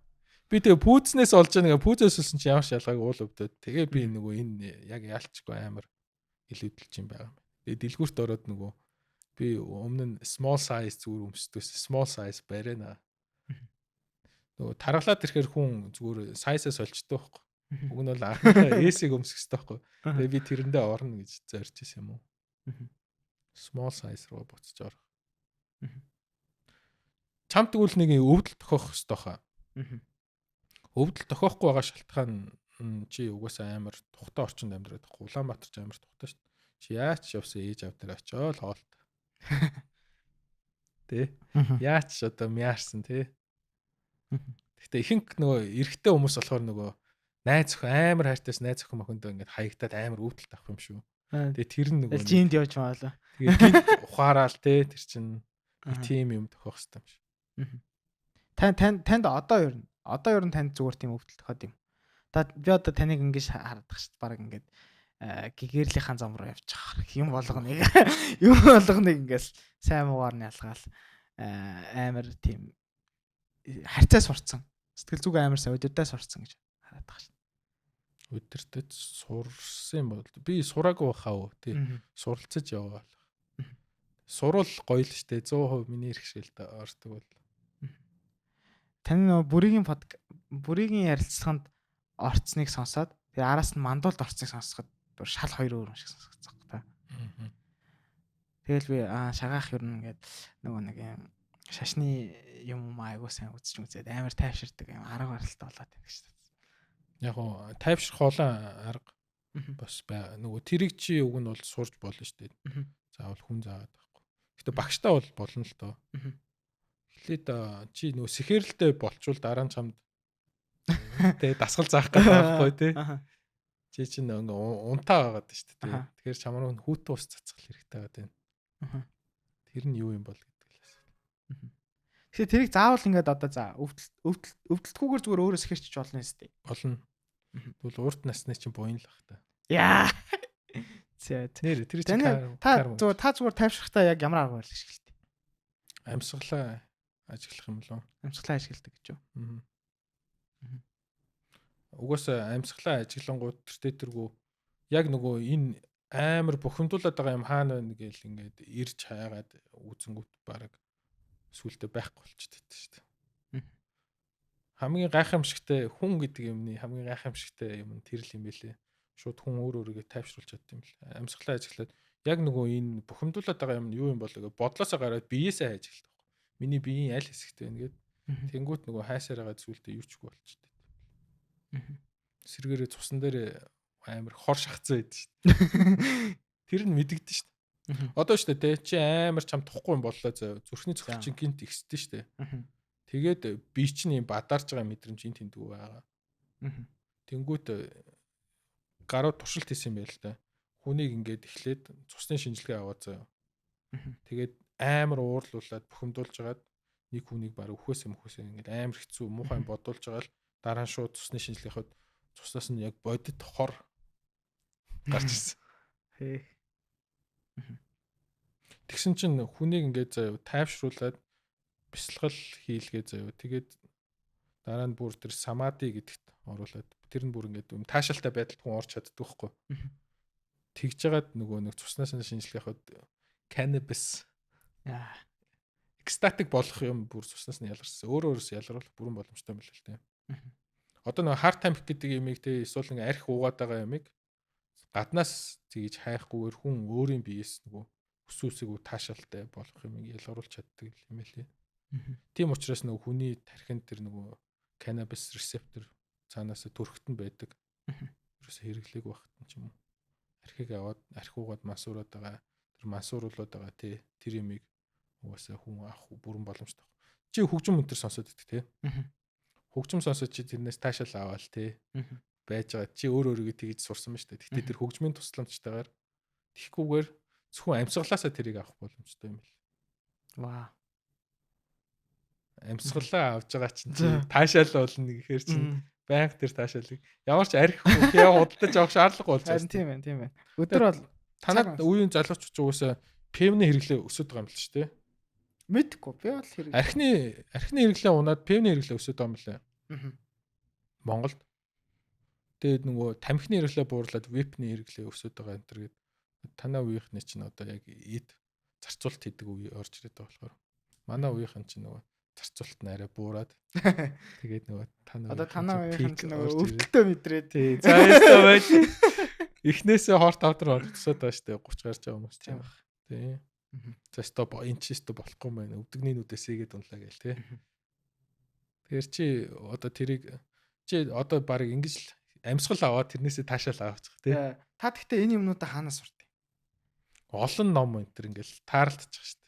Би тэгээ пүүзнээс олж байгаа пүүзээс олсон чинь ямар шалгааг уул өвдөд. Тэгээ би нөгөө энэ яг яалчгүй амар илүүдэл жин байгаа юм. Тэгээ дэлгүүрт ороод нөгөө би өмнө нь small size зүгээр өмсдөөс small size барина. Нөгөө таргалаад ирэхээр хүн зүгээр size-аас олчтой байхгүй. Уг нь бол анхныхаа S-ийг өмсөх хэрэгтэй байхгүй. Тэгээ би тэрэндээ орно гэж зорж ирсэн юм уу. Small size руу буцаж орох. Чамд тэгвэл нэг өвдөл тохиох хэрэгтэй хаа. Өвдөл тохиохгүй байгаа шалтгаан чи угаасаа амар тухтай орчинд амьдраад байхгүй. Улаанбаатар ч амар тухтай шүү дээ. Чи яаж явсан ээж авдар очиод хоолт. Тэ? Яаж одоо мяарсан тэ? Гэхдээ ихэнх нөгөө эрэгтэй хүмүүс болохоор нөгөө найз охин амар хайртайс найз охин мохондоо ингээд хаягдаад амар өвдөлт авах юм шүү. Тэгээ тэр нь нөгөө жинд явж маалаа. Тэгээ гинт ухаараал тэ тэр чинь тийм юм тохиох хэрэгтэй юм шүү. Танд одоо ер нь танд зүгээр тийм өвдөлт тохиод юм. Би одоо таныг ингэж харагдах шүү дээ. Бараг ингээд гэгэрлийн зам руу явж байгаа юм болгоныг ингээл сайн муугаар нь ялгаал амар тийм харьцаа сурцсан сэтгэл зүг амар сайн өдөртөө сурцсан гэж хараад байгаа шин. Өдөртөө сурсан бол би сураагүй хаа тий суралцаж яваа. Сурвал гоё л штэ 100% миний хэрэгшээлд ордог бол. Таны бүрийн ярилцлаганд орцныг сонсоод тэгээ араас нь мандуулд орцныг сонсоход шал хоёр өөр юм шиг сонсогдсон та. Тэгэл би шагаах ер нь ингээд нөгөө нэг юм шашны юм айгуу сайн үзээд амар тайвширдаг юм арга барилтаа болоод байдаг шүү дээ. Яг гоо тайвшрах олон арга бас байгаа. Нөгөө тэрийг чи уг нь бол сурж болно шүү дээ. Заавал хүн заагаад байхгүй. Гэтэ багштай бол болно л доо. Эхлээд чи нөгөө сэхэрэлтэй болчвол дараа нь чамд тэгээ дасгал заах гэдэг байхгүй тий. Чи чинь ингээ унтаа байгаад шүү дээ. Аха. Тэгэхээр чамаар хүүтэн ус цацгал хэрэгтэй байгаад байна. Аха. Тэр нь юу юм бол гэдэг л асуу. Тэгэхээр тэрийг заавал ингээд одоо за өвдөлтгүйгээр зүгээр өөрөөс хэрчиж болно юм сте. Болно. Тэгвэл урт насны чинь буян л бах та. Яа. Зэ. Нэр тэр чинь та зүгээр тайвшрахтаа яг ямар арга барил ашигладаг? амьсгалаа ажиглах юм лөө. Амьсгалаа ашигладаг гэж юу? Угаасаа амьсгалаа ажиглангууд тэртэргүү яг нөгөө энэ амар бухимдуулаад байгаа юм хаана байна гээл ингээд ирж хаягаад үзэнгүүт баг сүултээ байхгүй болчиход байдаг шүү дээ. Хамгийн гайхамшигтай хүн гэдэг юмны хамгийн гайхамшигтай юм тэр л юм байлээ. Шууд хүн өөрийгөө тайвшруулж чаддаг юм л. Амьсгалаа ажиглаад яг нөгөө энэ бухимдуулаад байгаа юм юу юм бол бодлоосоо гараад биеэсээ ажигладаг. Миний биеийн аль хэсэгтэй байна гэд тэнгуут нөгөө хайсаар байгаа зүйлтэй юу ч үгүй болчиход байдаг. Сэргээрээ цусан дээр амар хор шахацсан байдаг шүү дээ. Тэр нь мэдэгдэн шүү дээ. Одоо шүү дээ чи амар чам тухгүй юм боллоо заяа. Зүрхний цогц чинь гинт ихсдэн шүү дээ. Тэгээд би чинь юм бадарж байгаа мэдрэмж ин тэндүү байгаа. Тэнгүүт гарууд туршилт хийсэн юм байл та. Хүнийг ингээд эхлээд цусны шинжилгээ аваад заяа. Тэгээд амар уурлуулад бухимдуулж агаад нэг хүнийг баг өхөөс ингээд амар хэцүү муухай бодуулж байгаа л дараа нь шууд цусны шинжилгээхэд цуснаас нь яг бодит хор гарч ирсэн. Тэгсэн чинь хүнийг ингээд заяа тайвшруулад бясалгал хийлгээ заяа. Тэгээд дараа нь бүр тэр самади гэдэгт оруулаад тэр нь бүр ингээд таашаалтай байдалд хүн орч чаддаг байхгүй. Тэгж жагаад нөгөө нэг цуснаас нь шинжилгээхэд cannabis экстатик болох юм бүр цуснаас нь ялгарсан. Өөрөөс ялгаруулах бүрэн боломжтой юм л л тийм. Одоо нөгөө hard time гэдэг юмыг те эсвэл ингээ арх уугаад байгаа юмыг гаднаас тэгж хайхгүйгээр хүн өөрийн биеэс нөгөө өсөөсөйг таашаалтай болох юмыг ялгаруулж чаддаг юм лээ. Тийм учраас нөгөө хүний тархинд тэр нөгөө cannabis receptor цаанаас төрхтөн байдаг. Ерөөсө хэрэглээг багтан ч юм уу. Архийг аваад архиугаад масуураад байгаа. Тэр масууруулаад байгаа те тэр юмыг угаасаа хүн авах бүрэн боломжтой. Чи хөгжим өнтер сонсоод идэх те. Хөгжим сонсоод чи тэрнээс таашаал аваал те. Байж байгаа. Чи өөрийгөө тэгж сурсан ба шүү дээ. Гэтэ тэр хөгжмийн тусламжтайгаар тэгхгүйгээр зөвхөн амьсгалаасаа тэрийг авах боломжтой юм бэл. Ваа. Амьсгалаа авж байгаа чинь таашаал болно гэхээр чинь банк тэр таашаалыг ямар ч арх хөө худалдаж авах шаардлага болж байна. Тийм байна, тийм байна. Өдөр бол танад үеийн залуучууд ч угаасаа певний хэрэглээ өсөд байгаа юм л шүү дээ. Мэдгүй би бол хэрэг. Архины хэрэглээ унаад певний хэрэглээ өсөд байгаа юм лээ. Монголд. Тэгээд нөгөө тамхины хэрэглээ буурлаад випний хэрэглээ өсөд байгаа энэ төр гээд танаа үеийнхний чинь одоо яг эд зарцуулт хийдэг үе орж ирээд байгаа болохоор манай үеийнхэн чинь нөгөө зарцуулт нь арай буураад тэгээд нөгөө танаа үеийнхэн чинь нөгөө өвдөлтөө мэдрээ тий. За ястаа байж эхнээсээ хорт автар орцсоод байгаа штэ 30 гарч байгаа хүмүүс чинь тий. За стоп энэ ч өстө болохгүй юм байна. Өвдөгний нүдээс игээд унлаа гээл тий. Тэгэхээр чи одоо тэрийг чи одоо баг ингэж л амьсгал аваад тэрнээсээ таашаал аваачих тий. Та гэхдээ энэ юмнуудаа хаанаас суртыг? Олон ном энэ төр ингээл таарлаж байгаа штэ.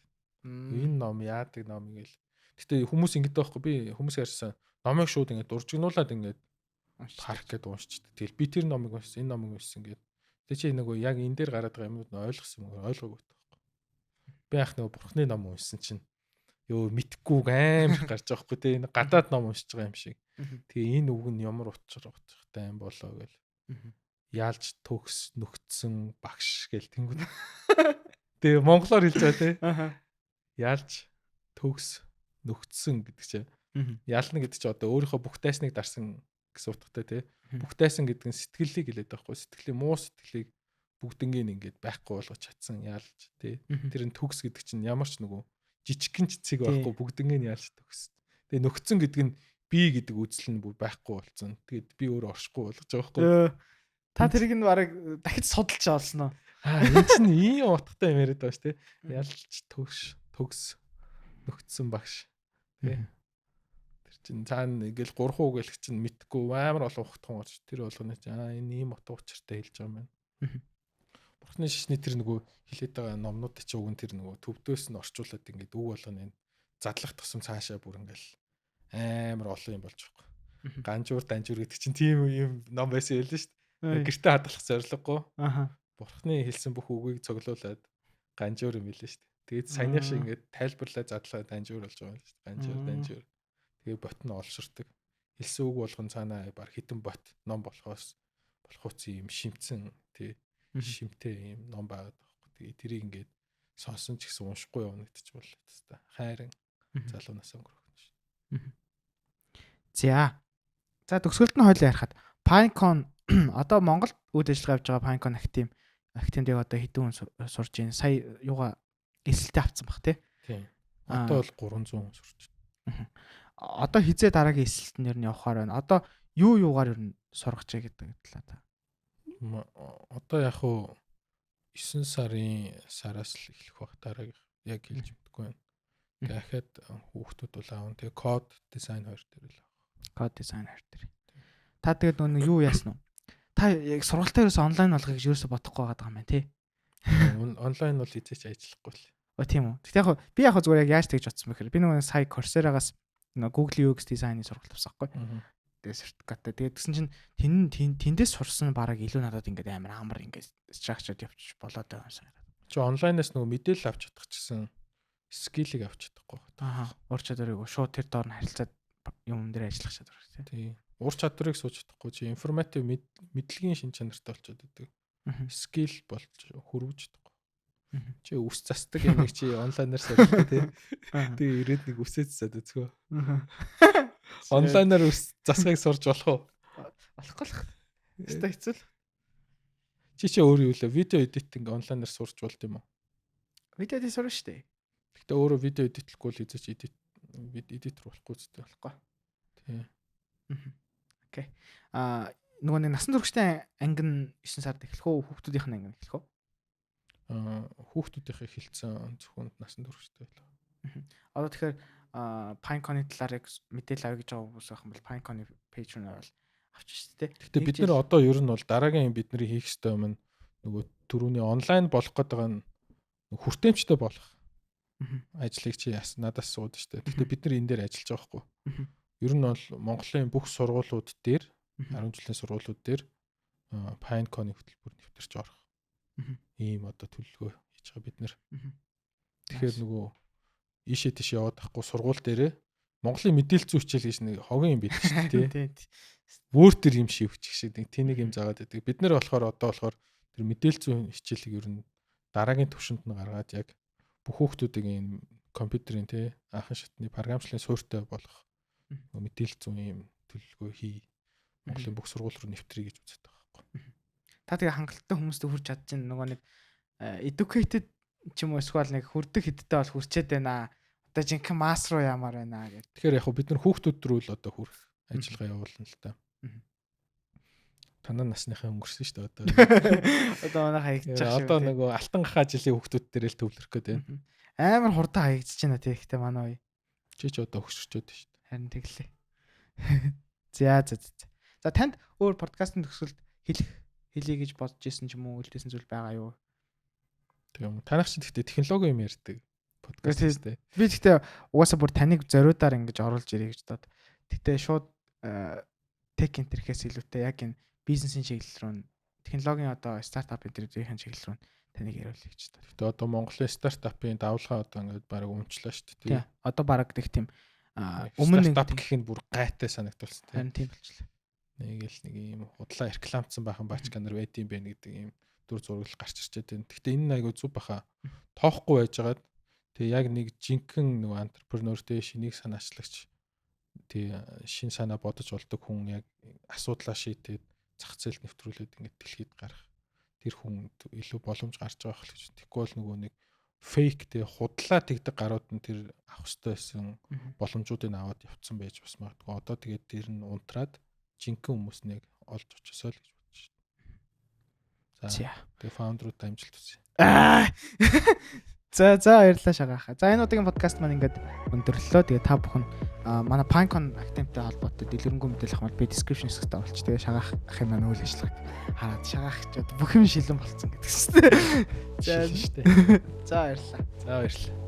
Энэ ном яадаг ном ингээл. Гэтэ хүмүүс ингэж байхгүй би хүмүүс ярьсан номыг шууд ингээд дуржигнуулаад ингээд харах гээд уншчихдаг. Тэгэл би тэр номыг уншсан, энэ номыг уншсан гээд. Тэг чи нөгөө яг энэ дээр гараад байгаа юмнууд нь ойлгосон юм уу? Ойлгоогүй байхгүй. Би анх нөгөө бурхны ном уншсан чинь ёо мэдхгүй аим гарч байгаа хгүй те энэ гадаад ном уншиж байгаа юм шиг. Тэгээ энэ үг нь ямар утгатай юм болоо гэл. Яалж төгс нүгтсэн багш гэл тэнгууд. Тэгээ монголоор хэлж байгаа те. Яалж төгс нүгтсэн гэдэг чинь ялна гэдэг чинь одоо өөрийнхөө бүх дайсныг дарсан гэсэн утгатай те. Бүх дайсан гэдэг нь сэтгэлийг хэлээд байхгүй. Сэтгэлийн муу сэтгэлийг бүгднгийн ингээд байхгүй болгож чадсан яалж те. Тэр нь төгс гэдэг чинь ямар ч нөгөө жижигхэн цэцэг байхгүй бүгднгийн яалж төгс. Тэгээ нүгтсэн гэдэг нь би гэдэг үзэл нь бүр байхгүй болсон. Тэгээд би өөрөө оршихгүй болгож байгаа байхгүй. Та тэрийг нь бараг дахиж судалж олсон уу? Энэ чинь ийм утгатай юм яриад байгаа ш те. Ялж төгс нүгтсэн багш. Тэ. Тэр чинь цаана ингээл 3 хуу гэлэх чинь мэдхгүй амар олон ухтхан орж тэр болгоно чи энэ ийм утга учиртай хэлж байгаа юм байна. Бурхны шишний тэр нөгөө хэлээд байгаа номнууд чи уг нь тэр нөгөө төвдөөс нь орчуулад ингээд үг болгоно энэ задлах тусам цаашаа бүр ингээл амар олон юм болж байгаа. Ганжуур данжуур гэдэг чинь тийм юм ном байсан юм л шүү дээ. Гэртээ хадгалах зорилгогүй. Аха. Бурхны хэлсэн бүх үгийг цуглуулад ганжуур юм билээ шүү дээ. Тэгээд саяны шиг ингээд тайлбарлаа задлаа данжуур болж байгаа юм шүү дээ. Ганжуур. Тэгээд бот нь олширдаг. Хэлсэн үг болгон цаанаа баг хитэн бот ном болохоос юм шимтсэн тий шимтэй юм ном байгаад байхгүй. Тэгээд тэрийг ингээд сонсон ч гэсэн уншихгүй явна гэдэг ч боллоо тест. Хайрын залуунаас өнгөрөх шүү. За төгсгөлд нь хойлоо ярихад Pinecon одоо Монголд үйл ажиллагаа явж байгаа Pinecon активдээ одоо хэдэн хүн сурж байна. Сая юугаа эсэлтээ авцсан баг тий. Тийм. Одоо бол 300 хүн сурч байна. Одоо хизээ дараагийн эсэлт нь ер нь явахаар байна. Одоо юугаар ер нь сургаж байгаа гэдэг талаа та. Одоо яг хуу 9 сараас л эхлэх баг дараагийн яг хэлж мэдгүй байна. Дахиад хүүхдүүд бол аав. Тэгээ код дизайн 2 дээр л авах. Код дизайн 2 дээр. Та тэгээд нөгөө юу яасан нь? Та яг сургалтаа ерөөсө онлайн болгох гэж ерөөсө бодохгүй байгаа юм байна тий. Онлайн бол эзэж ажиллахгүй л. Тийм үү. Тэгтээ яг би яг зүгээр яг яаж тэгж бодсон бэхээр би нөгөө сая Coursera-гаас Google UX design-ийн сургалт авсан байхгүй. Тэгээд сертификаттай. Тэгээд тэгсэн чинь тэндээс сурсан бараг илүү надад ингээд амар ингээд structured явчих болоод байгаа юм санагдав. Чи онлайнаас нөгөө мэдээлэл авч чадах гэсэн скиллийг авч чадахгүй. Ур чадварыг шууд тэр доор нь харилцаад юм дээр ажиллах чадвар тий. Ур чадварыг сууж чадахгүй чи информатив мэдлэгийн шин чанартай болчиход байдаг. Скилл болж хөрвж чадахгүй. Чи үс застдаг юм чи онлайнаар суулдаг тий. Тэгээ ирээд нэг үсээ засаад үзгөө. Онлайнаар үс засахыг сурж болох уу? Болохгүй л. Өстой хэцүү л. Чи өөрөө юу лээ? Видео эдитинг онлайнаар сурч болд юм уу? Видео эдит сурна шүү дээ. Гэтэ өөрөө видео эдитлэхгүй л хийж эдитер болохгүй зү болохгүй. Тий. Окей. Нөгөө нэг насан туршидаа анги нь 9 сард эхлэх үү? Хүүхдүүдийнх нь анги нь эхлэх үү? Хүүхдүүдийнхээ хэлсэн зөвхөн насан туршидаа байлаа. Одоо тэгэхээр Pinecon-ы талаар мэдээлэл авъя гэж байгаа хүмүүс байх юм бол Pinecon-ы пэйж рүү орвол авчих шүү дээ. Гэтэ бид нэр одоо ер нь бол дараагийн бидний хийх ёстой юм нөгөө түрүүний онлайн болох гэдэг нь хүртээмжтэй болох ажлыг чи надаас сууд шүү дээ. Гэтэ бид нар энэ дээр ажиллаж байгаа хгүй. Ер нь бол Монголын бүх сургуулиуд дээр 10 жилийн сургуулиуд дээр Pinecon-ы хөтөлбөр нэвтэрч орох. Ийм одоо төлөвлөгөө хийж байгаа бид нэр. Тэгэхээр нөгөө ийшээ тийш яваад тахгүй сургууль дээрээ Монголын мэдээлэл зүйн хичээл гэж нэг хогийн юм бид шүү дээ. Word төр юм шивчих шиг нэг тэнийг юм заагаад байдаг. Бид нэр болохоор одоо болохоор тэр мэдээлэл зүйн хичээлийг ер нь дараагийн түвшинд нь гаргаад яг бүх хүүхдүүдийг энэ компьютерийн тий анхан шатны програмчлалын суурьтай болох мэдээлэл зүйн юм төлөвлөгөө хий. Монголын бүх сургууль руу нэвтрий гэж үздэг байхгүй. Та тэгээ хангалттай хүмүүст хүрч чадчихна нөгөө нэг educated ч юм уу эсвэл нэг хүрдэг хэдтэй бол хүрчээд байна. Одоо жинхэнэ масс руу ямаар байна гэдэг. Тэгэхээр яг бид нар хүүхдүүд рүү л одоо хүрэх ажиллагаа явуулна л та. Танаа насныхаа өнгөрсөн шүү дээ одоо. Одоо манай хаягдчих шиг. Одоо нөгөө алтан гахаа жилийн хүүхдүүд дээр л төвлөрөх гээд байна. Амар хурдан хаягдчихэж байна тий ихтэй манай ой. Чи ч одоо хөшөрчөөд шүү дээ. Харин тэглээ. За танд өөр подкастын төгсгөлд хэлье гэж бодож исэн ч юм уу үлдээсэн зүйл байгаа юу? Тийм танах чинь гэхдээ технологи юм ярьдаг подкаст тий. Би гэхдээ угаасаа бүр таныг зориудаар ингэж оруулж ирэй гэж бодоод. Гэхдээ шууд тек интерфейс илүүтэй яг энэ бизнесийн чиглэл рүү технологийн одоо стартап интерфейсийн чиглэл рүү таныг яриулъя гэж бодоод. Гэхдээ одоо Монголын стартапын давлгаа одоо ингээд баг өмчлөө шүү дээ тий. Одоо баг гэх тийм өмнө стартап гэх нь бүр гайтай санагдулсан тий. Харин тийм болчихлоо. Нэг л нэг юм худлаа рекламцсан байхан бачканаар байд юм бэ гэдэг юм дүр зураг гарч ирчээд байна. Гэхдээ энэ айгу зүг баха тоохгүй байжгаад тэгээ яг нэг жинхэнэ нэг антрепренер тэ шинийг санаачлагч тэг шин санаа бодож болдог хүн яг асуудлаа шийдээд зах зээлд нэвтрүүлээд ингээд дэлхийд гарах тэр хүн илүү боломж гарч байгаа хэрэг гэж. Тэгэхгүй бол нөгөө нэг фейк тэг худлаа тэгдэг гарууд нь тэр авах ёстой байсан боломжуудыг аваад явцсан байж бас магадгүй. Одоо тэгээд тэр нь унтраад жинхэнэ хүмүүснийг олж очисоо л гэж бодож байна. За тэгээ фаундеруудтай амжилт хүсье. За баярлалаа шагаахаа. За энэ удаагийн подкаст маань ингээд өндөрлөлөө. Тэгээ та бүхэн манай Pinecon активтэй холбоотой дэлгэрэнгүй мэдээлэл авах би description хэсэгт оруулж тэгээ шагаах ахын маань үйл ажиллагааг хараад шагаах ч бүх юм шилэн болцсон гэдэг шүү дээ. За баярлалаа. За баярлалаа.